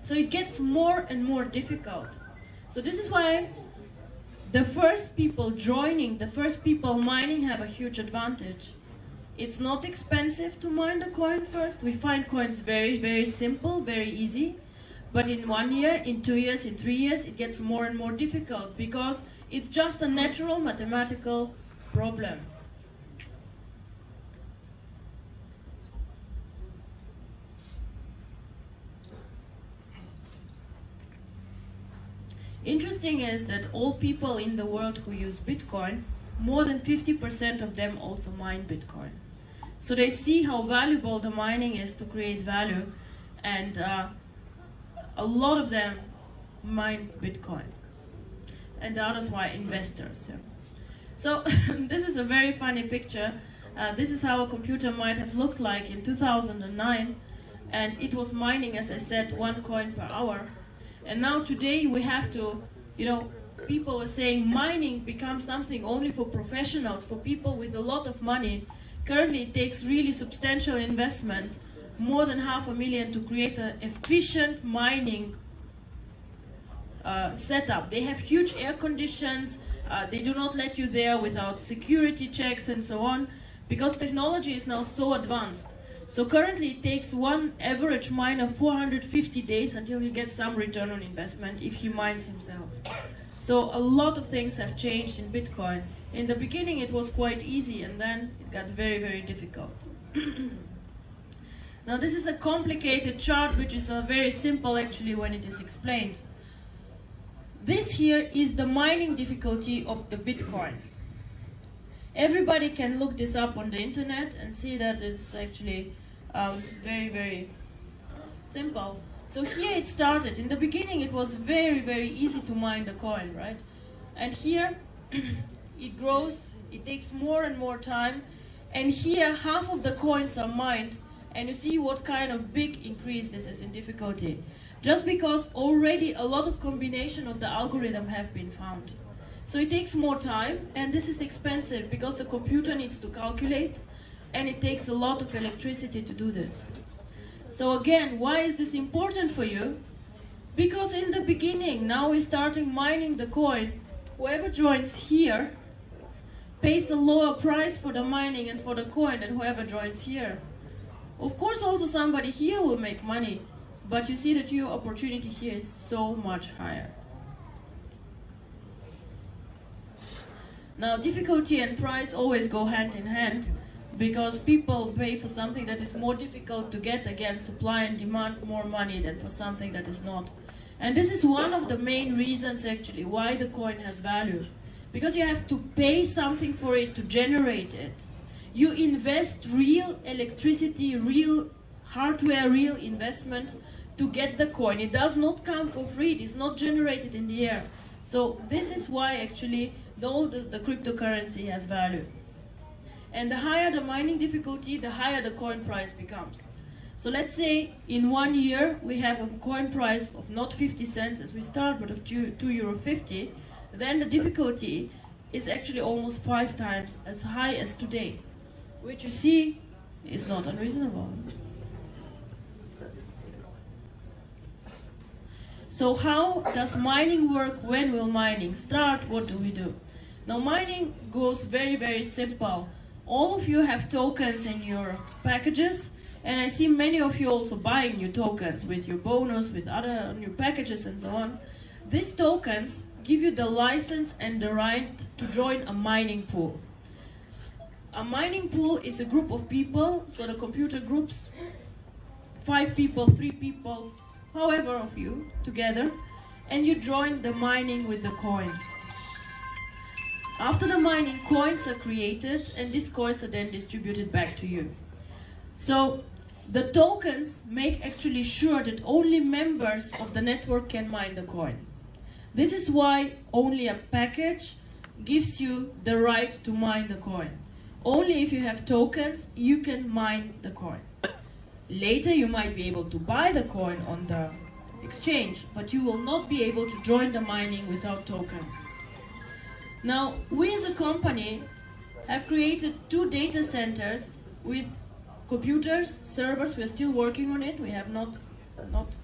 [SPEAKER 2] So it gets more and more difficult. So this is why the first people joining, the first people mining have a huge advantage. It's not expensive to mine the coin first. We find coins very, very simple, very easy. But in 1 year, in 2 years, in 3 years, it gets more and more difficult because it's just a natural mathematical problem. Interesting is that all people in the world who use Bitcoin, more than 50% of them also mine Bitcoin. So they see how valuable the mining is to create value, and a lot of them mine Bitcoin. And the others were investors. Yeah. So this is a very funny picture. This is how a computer might have looked like in 2009, and it was mining, as I said, 1 coin per hour. And now today we have to, people are saying mining becomes something only for professionals, for people with a lot of money. Currently it takes really substantial investments, more than $500,000 to create an efficient mining setup. They have huge air conditions, they do not let you there without security checks and so on, because technology is now so advanced. So currently it takes one average miner 450 days until he gets some return on investment if he mines himself. So a lot of things have changed in Bitcoin. In the beginning it was quite easy, and then it got very, very difficult. Now this is a complicated chart, which is very simple actually when it is explained. This here is the mining difficulty of the Bitcoin. Everybody can look this up on the internet and see that it's actually very, very simple. So here it started. In the beginning it was very, very easy to mine the coin, right? And here it grows, it takes more and more time, and here half of the coins are mined, and you see what kind of big increase this is in difficulty. Just because already a lot of combination of the algorithm have been found. So it takes more time, and this is expensive because the computer needs to calculate, and it takes a lot of electricity to do this. So again, why is this important for you? Because in the beginning, now we're starting mining the coin. Whoever joins here pays a lower price for the mining and for the coin than whoever joins here. Of course, also somebody here will make money, but you see that your opportunity here is so much higher. Now, difficulty and price always go hand in hand, because people pay for something that is more difficult to get. Again, supply and demand more money than for something that is not. And this is one of the main reasons actually why the coin has value. Because you have to pay something for it to generate it. You invest real electricity, real hardware, real investment to get the coin. It does not come for free, it is not generated in the air. So this is why actually the cryptocurrency has value. And the higher the mining difficulty, the higher the coin price becomes. So let's say in 1 year we have a coin price of not 50 cents as we start, but of €2.50, then the difficulty is actually almost 5 times as high as today, which you see is not unreasonable. So how does mining work? When will mining start? What do we do? Now mining goes very, very simple. All of you have tokens in your packages, and I see many of you also buying new tokens with your bonus, with other new packages and so on. These tokens give you the license and the right to join a mining pool. A mining pool is a group of people, so the computer groups 5 people, 3 people, however of you, together, and you join the mining with the coin. After the mining, coins are created, and these coins are then distributed back to you. So the tokens make actually sure that only members of the network can mine the coin. This is why only a package gives you the right to mine the coin. Only if you have tokens, you can mine the coin. Later you might be able to buy the coin on the exchange, but you will not be able to join the mining without tokens. Now, we as a company have created 2 data centers with computers, servers. We're still working on it. We have not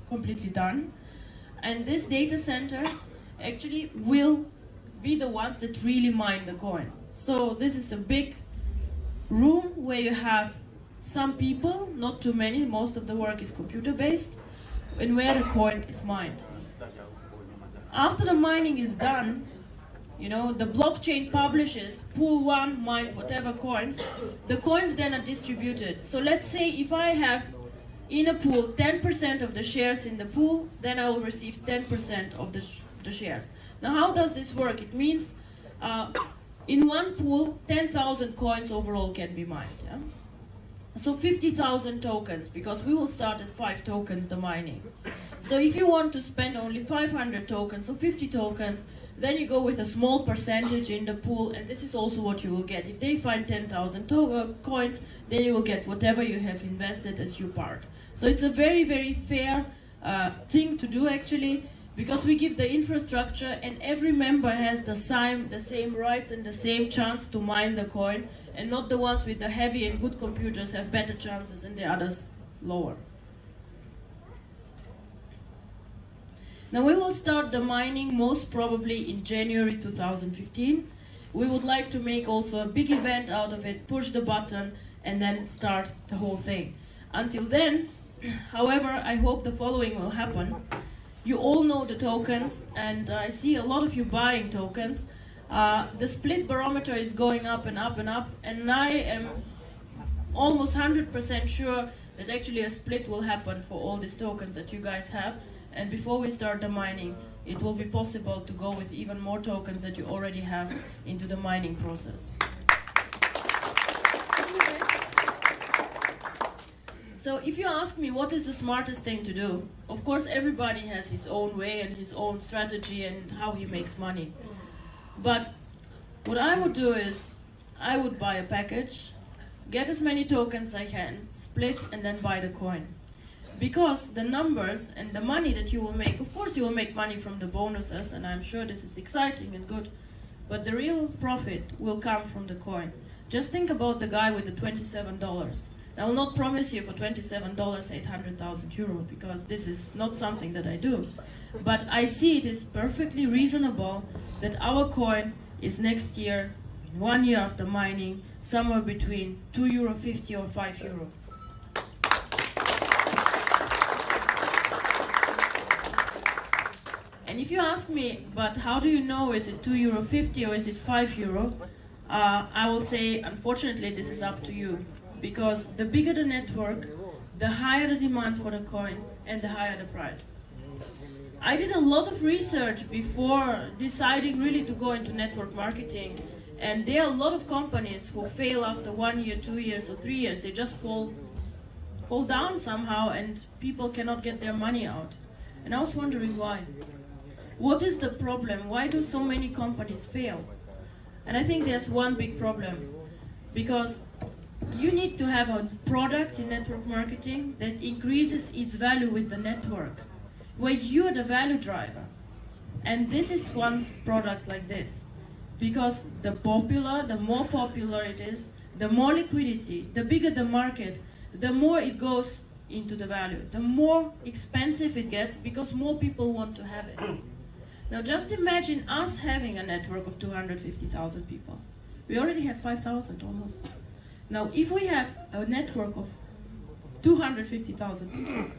[SPEAKER 2] completely done. And these data centers actually will be the ones that really mine the coin. So this is a big room where you have some people, not too many, most of the work is computer-based, and where the coin is mined. After the mining is done, you know, the blockchain publishes pool 1 mined whatever coins. The coins then are distributed. So let's say if I have in a pool 10% of the shares in the pool, then I will receive 10% of the shares. Now how does this work? It means in one pool 10,000 coins overall can be mined. Yeah? So 50,000 tokens, because we will start at 5 tokens the mining. So if you want to spend only 500 tokens, so 50 tokens, then you go with a small percentage in the pool, and this is also what you will get. If they find 10,000 coins, then you will get whatever you have invested as your part. So it's a very, very fair thing to do actually, because we give the infrastructure and every member has the same rights and the same chance to mine the coin, and not the ones with the heavy and good computers have better chances and the others lower. Now we will start the mining most probably in January 2015. We would like to make also a big event out of it, push the button, and then start the whole thing. Until then, however, I hope the following will happen. You all know the tokens, and I see a lot of you buying tokens. The split barometer is going up and up and up, and I am almost 100% sure that actually a split will happen for all these tokens that you guys have. And before we start the mining, it will be possible to go with even more tokens that you already have into the mining process. So if you ask me what is the smartest thing to do, of course everybody has his own way and his own strategy and how he makes money. But what I would do is, I would buy a package, get as many tokens I can, split, and then buy the coin. Because the numbers and the money that you will make, of course you will make money from the bonuses, and I'm sure this is exciting and good, but the real profit will come from the coin. Just think about the guy with the $27. I will not promise you for $27 800,000 euro, because this is not something that I do. But I see it is perfectly reasonable that our coin is next year, 1 year after mining, somewhere between €2.50 or €5. And if you ask me, but how do you know, is it €2.50 or is it €5? I will say, unfortunately, this is up to you. Because the bigger the network, the higher the demand for the coin and the higher the price. I did a lot of research before deciding really to go into network marketing. And there are a lot of companies who fail after 1 year, 2 years, or 3 years. They just fall down somehow and people cannot get their money out. And I was wondering why. What is the problem? Why do so many companies fail? And I think there's one big problem. Because you need to have a product in network marketing that increases its value with the network, where you're the value driver. And this is one product like this. Because the more popular it is, the more liquidity, the bigger the market, the more it goes into the value. The more expensive it gets because more people want to have it. Now just imagine us having a network of 250,000 people. We already have 5,000 almost. Now if we have a network of 250,000 people,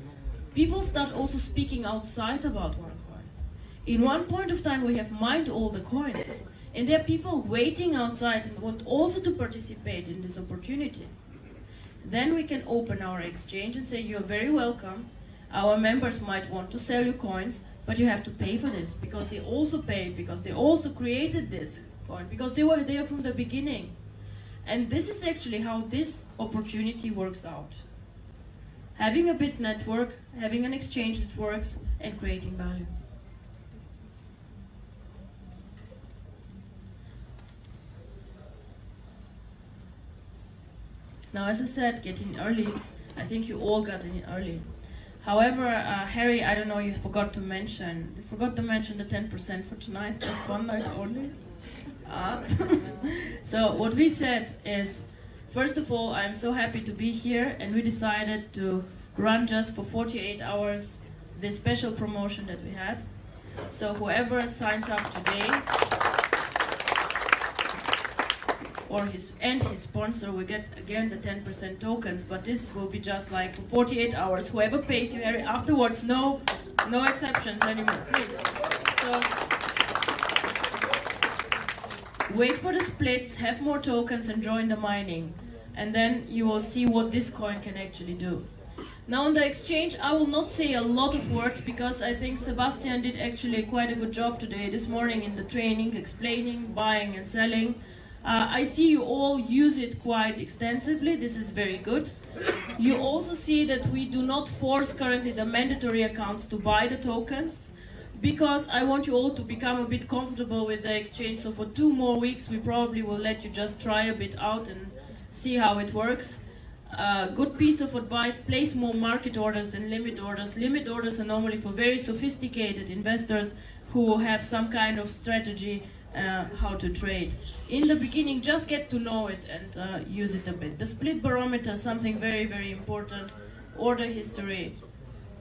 [SPEAKER 2] people start also speaking outside about OneCoin. In one point of time we have mined all the coins. And there are people waiting outside and want also to participate in this opportunity. Then we can open our exchange and say, you're very welcome. Our members might want to sell you coins, but you have to pay for this because they also paid, because they also created this coin, because they were there from the beginning. And this is actually how this opportunity works out. Having a bit network, having an exchange that works, and creating value. Now, as I said, get in early. I think you all got in early. However, Harry, I don't know, you forgot to mention the 10% for tonight, just one night only. So what we said is, first of all, I'm so happy to be here, and we decided to run just for 48 hours this special promotion that we had. So whoever signs up today, or his sponsor will get again the 10% tokens, but this will be just like for 48 hours. Whoever pays you afterwards, no exceptions anymore, please. So wait for the splits, have more tokens and join the mining. And then you will see what this coin can actually do. Now on the exchange, I will not say a lot of words because I think Sebastian did actually quite a good job today, this morning in the training, explaining, buying and selling. I see you all use it quite extensively. This is very good. You also see that we do not force currently the mandatory accounts to buy the tokens because I want you all to become a bit comfortable with the exchange. So for 2 more weeks, we probably will let you just try a bit out and see how it works. Good piece of advice, place more market orders than limit orders. Limit orders are normally for very sophisticated investors who have some kind of strategy how to trade. In the beginning, just get to know it and use it a bit. The split barometer is something very, very important. Order history,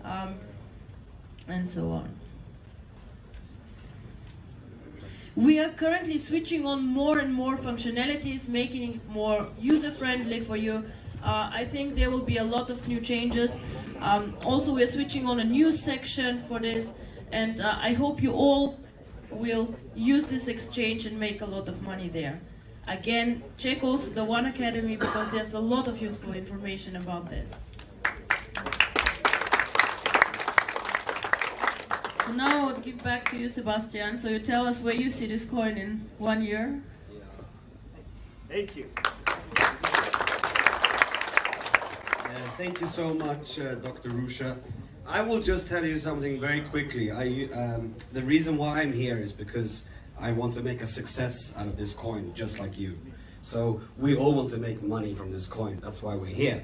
[SPEAKER 2] and so on. We are currently switching on more and more functionalities, making it more user-friendly for you. I think there will be a lot of new changes. Also, we're switching on a news section for this, and I hope you all will use this exchange and make a lot of money there. Again, check also the One Academy because there's a lot of useful information about this. So now I would give back to you, Sebastian. So you tell us where you see this coin in 1 year.
[SPEAKER 3] Thank you.
[SPEAKER 1] Thank you so much, Dr. Ruja. I will just tell you something very quickly. The reason why I'm here is because I want to make a success out of this coin, just like you. So we all want to make money from this coin. That's why we're here.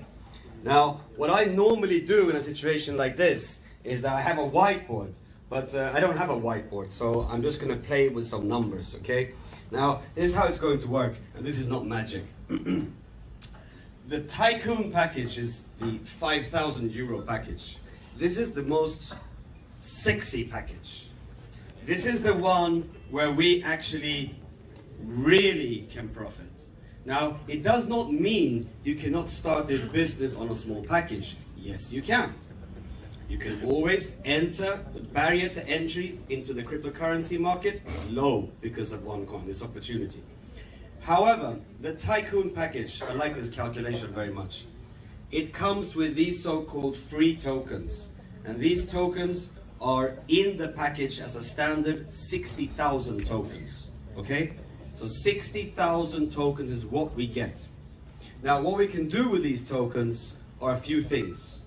[SPEAKER 1] Now, what I normally do in a situation like this is that I have a whiteboard, but I don't have a whiteboard, so I'm just going to play with some numbers, okay? Now, this is how it's going to work, and this is not magic. The Tycoon package is the 5,000 euro package. This is the most sexy package. This is the one where we actually really can profit. Now, it does not mean you cannot start this business on a small package. Yes, you can. You can always enter. The barrier to entry into the cryptocurrency market is low because of OneCoin, this opportunity. However, the Tycoon package, I like this calculation very much. It comes with these so-called free tokens. And these tokens are in the package as a standard 60,000 tokens. Okay? So 60,000 tokens is what we get. Now, what we can do with these tokens are a few things.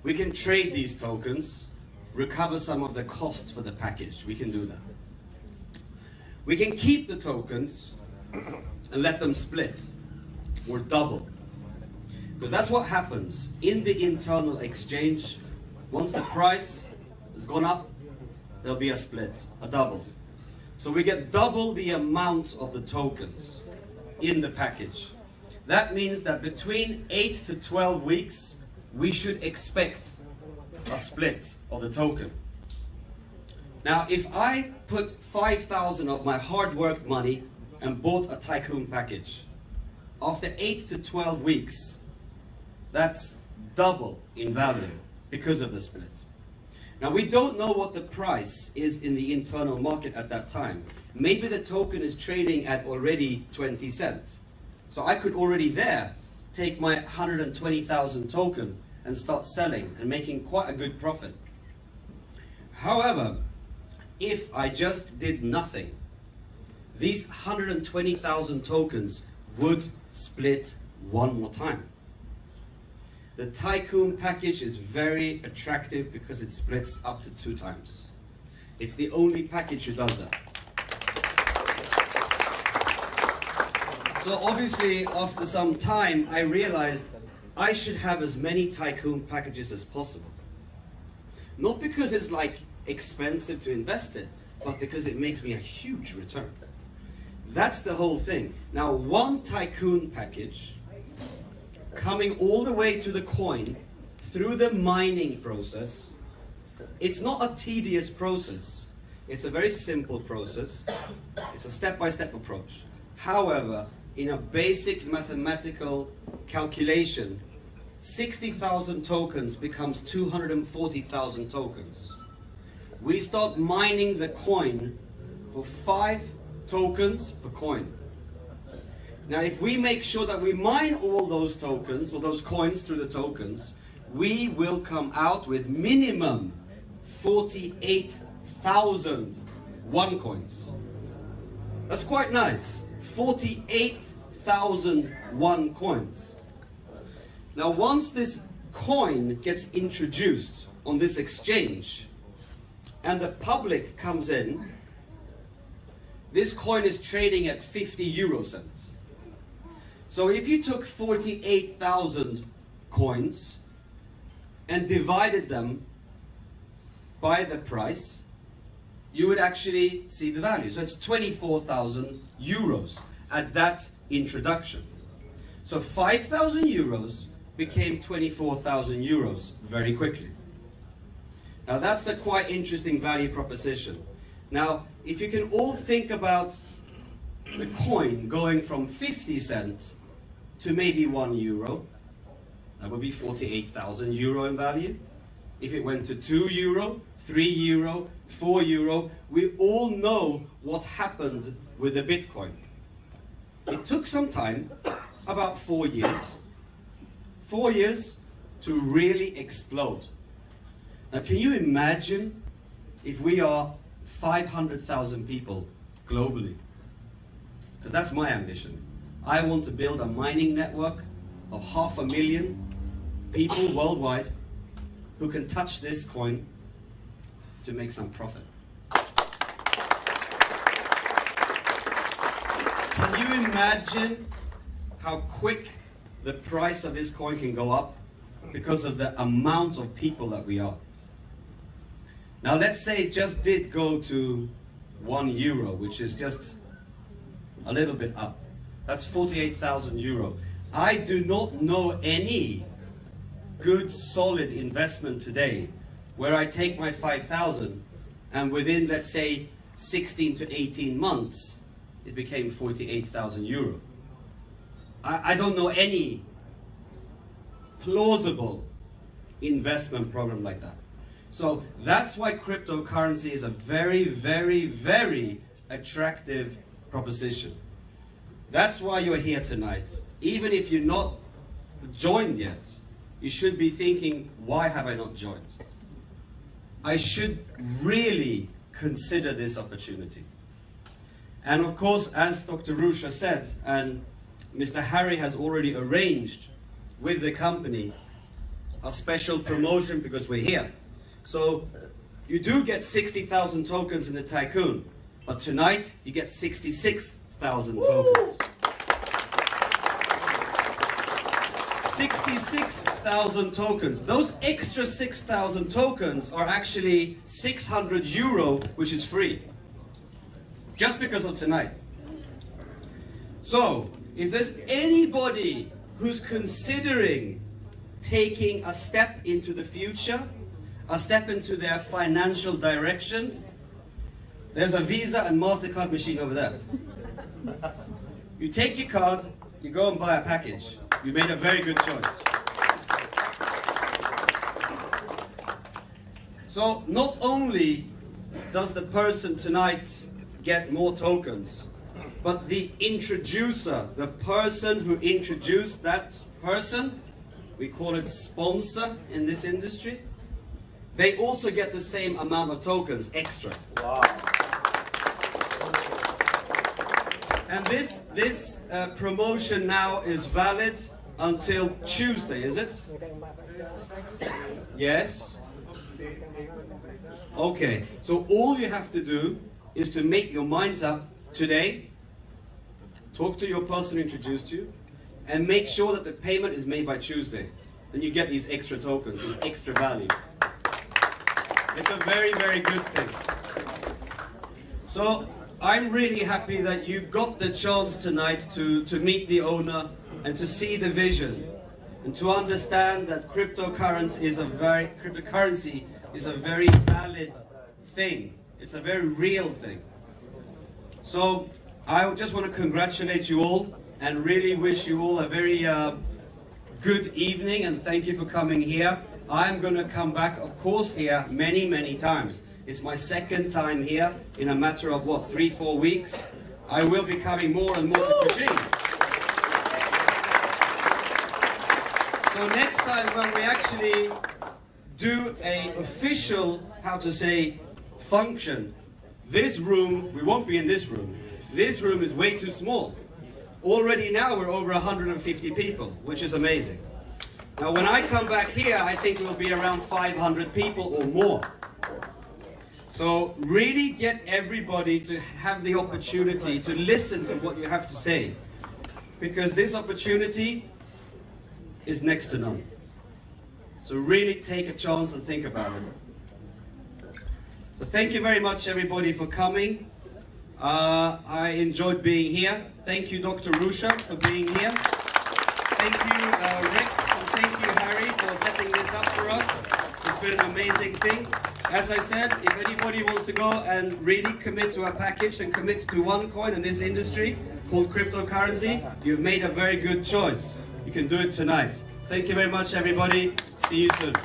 [SPEAKER 1] We can trade these tokens, recover some of the cost for the package. We can do that. We can keep the tokens and let them split or double. Because that's what happens in the internal exchange. Once the price has gone up, there'll be a split, a double. So we get double the amount of the tokens in the package. That means that between 8 to 12 weeks, we should expect a split of the token. Now, if I put 5,000 of my hard-worked money and bought a Tycoon package, after 8 to 12 weeks, that's double in value because of the split. Now, we don't know what the price is in the internal market at that time. Maybe the token is trading at already 20 cents. So I could already there take my 120,000 token and start selling and making quite a good profit. However, if I just did nothing, these 120,000 tokens would split one more time. The Tycoon package is very attractive because it splits up to 2 times. It's the only package that does that. So obviously, after some time, I realized I should have as many Tycoon packages as possible. Not because it's like expensive to invest in, but because it makes me a huge return. That's the whole thing. Now, one Tycoon package coming all the way to the coin through the mining process, it's not a tedious process. It's a very simple process. It's a step-by-step approach. However, in a basic mathematical calculation, 60,000 tokens becomes 240,000 tokens. We start mining the coin for 5 tokens per coin. Now, if we make sure that we mine all those tokens, or those coins through the tokens, we will come out with minimum 48,000 OneCoins. That's quite nice. 48,000 OneCoins. Now, once this coin gets introduced on this exchange, and the public comes in, this coin is trading at 50 euro cents. So if you took 48,000 coins and divided them by the price, you would actually see the value. So it's 24,000 euros at that introduction. So 5,000 euros became 24,000 euros very quickly. Now that's a quite interesting value proposition. Now, if you can all think about the coin going from 50 cents to maybe 1 euro, that would be 48,000 euro in value. If it went to 2 euro, 3 euro, 4 euro, we all know what happened with the Bitcoin. It took some time, about 4 years. 4 years to really explode. Now, can you imagine if we are 500,000 people globally? Because that's my ambition. I want to build a mining network of 500,000 people worldwide who can touch this coin to make some profit. Can you imagine how quick the price of this coin can go up because of the amount of people that we are? Now let's say it just did go to €1, which is just a little bit up. That's 48,000 euro. I do not know any good solid investment today where I take my 5,000 and within, let's say, 16 to 18 months it became 48,000 euro. I don't know any plausible investment program like that. So that's why cryptocurrency is a very, very, very attractive proposition. That's why you're here tonight. Even if you're not joined yet, you should be thinking, why have I not joined? I should really consider this opportunity. And of course, as Dr. Ruja said, and Mr. Harry has already arranged with the company a special promotion because we're here. So you do get 60,000 tokens in the Tycoon, but tonight you get 66,000 tokens. 66,000 tokens. Those extra 6,000 tokens are actually 600 euro, which is free. Just because of tonight. So, if there's anybody who's considering taking a step into the future, a step into their financial direction, there's a Visa and MasterCard machine over there. You take your card, you go and buy a package. You made a very good choice. So not only does the person tonight get more tokens, but the introducer, the person who introduced that person, we call it sponsor in this industry, they also get the same amount of tokens extra.
[SPEAKER 3] Wow.
[SPEAKER 1] And this promotion now is valid until Tuesday, is it? Yes? Okay, so all you have to do is to make your minds up today, talk to your person who introduced you, and make sure that the payment is made by Tuesday. Then you get these extra tokens, this extra value. It's a very, very good thing. So I'm really happy that you got the chance tonight to meet the owner and to see the vision and to understand that cryptocurrency is a very valid thing. It's a very real thing. So I just want to congratulate you all and really wish you all a very good evening, and thank you for coming here. I'm going to come back, of course, here many, many times. It's my second time here in a matter of, what, 3-4 weeks. I will be coming more and more to Beijing. So next time when we actually do an official, how to say, function, this room, we won't be in this room. This room is way too small. Already now we're over 150 people, which is amazing. Now when I come back here, I think we'll be around 500 people or more. So really get everybody to have the opportunity to listen to what you have to say. Because this opportunity is next to none. So really take a chance and think about it. So thank you very much everybody for coming. I enjoyed being here. Thank you Dr. Ruja for being here. Thank you Rex and thank you Harry for setting this up for us. It's been an amazing thing. As I said, if anybody wants to go and really commit to a package and commit to OneCoin in this industry called cryptocurrency, you've made a very good choice. You can do it tonight. Thank you very much everybody. See you soon.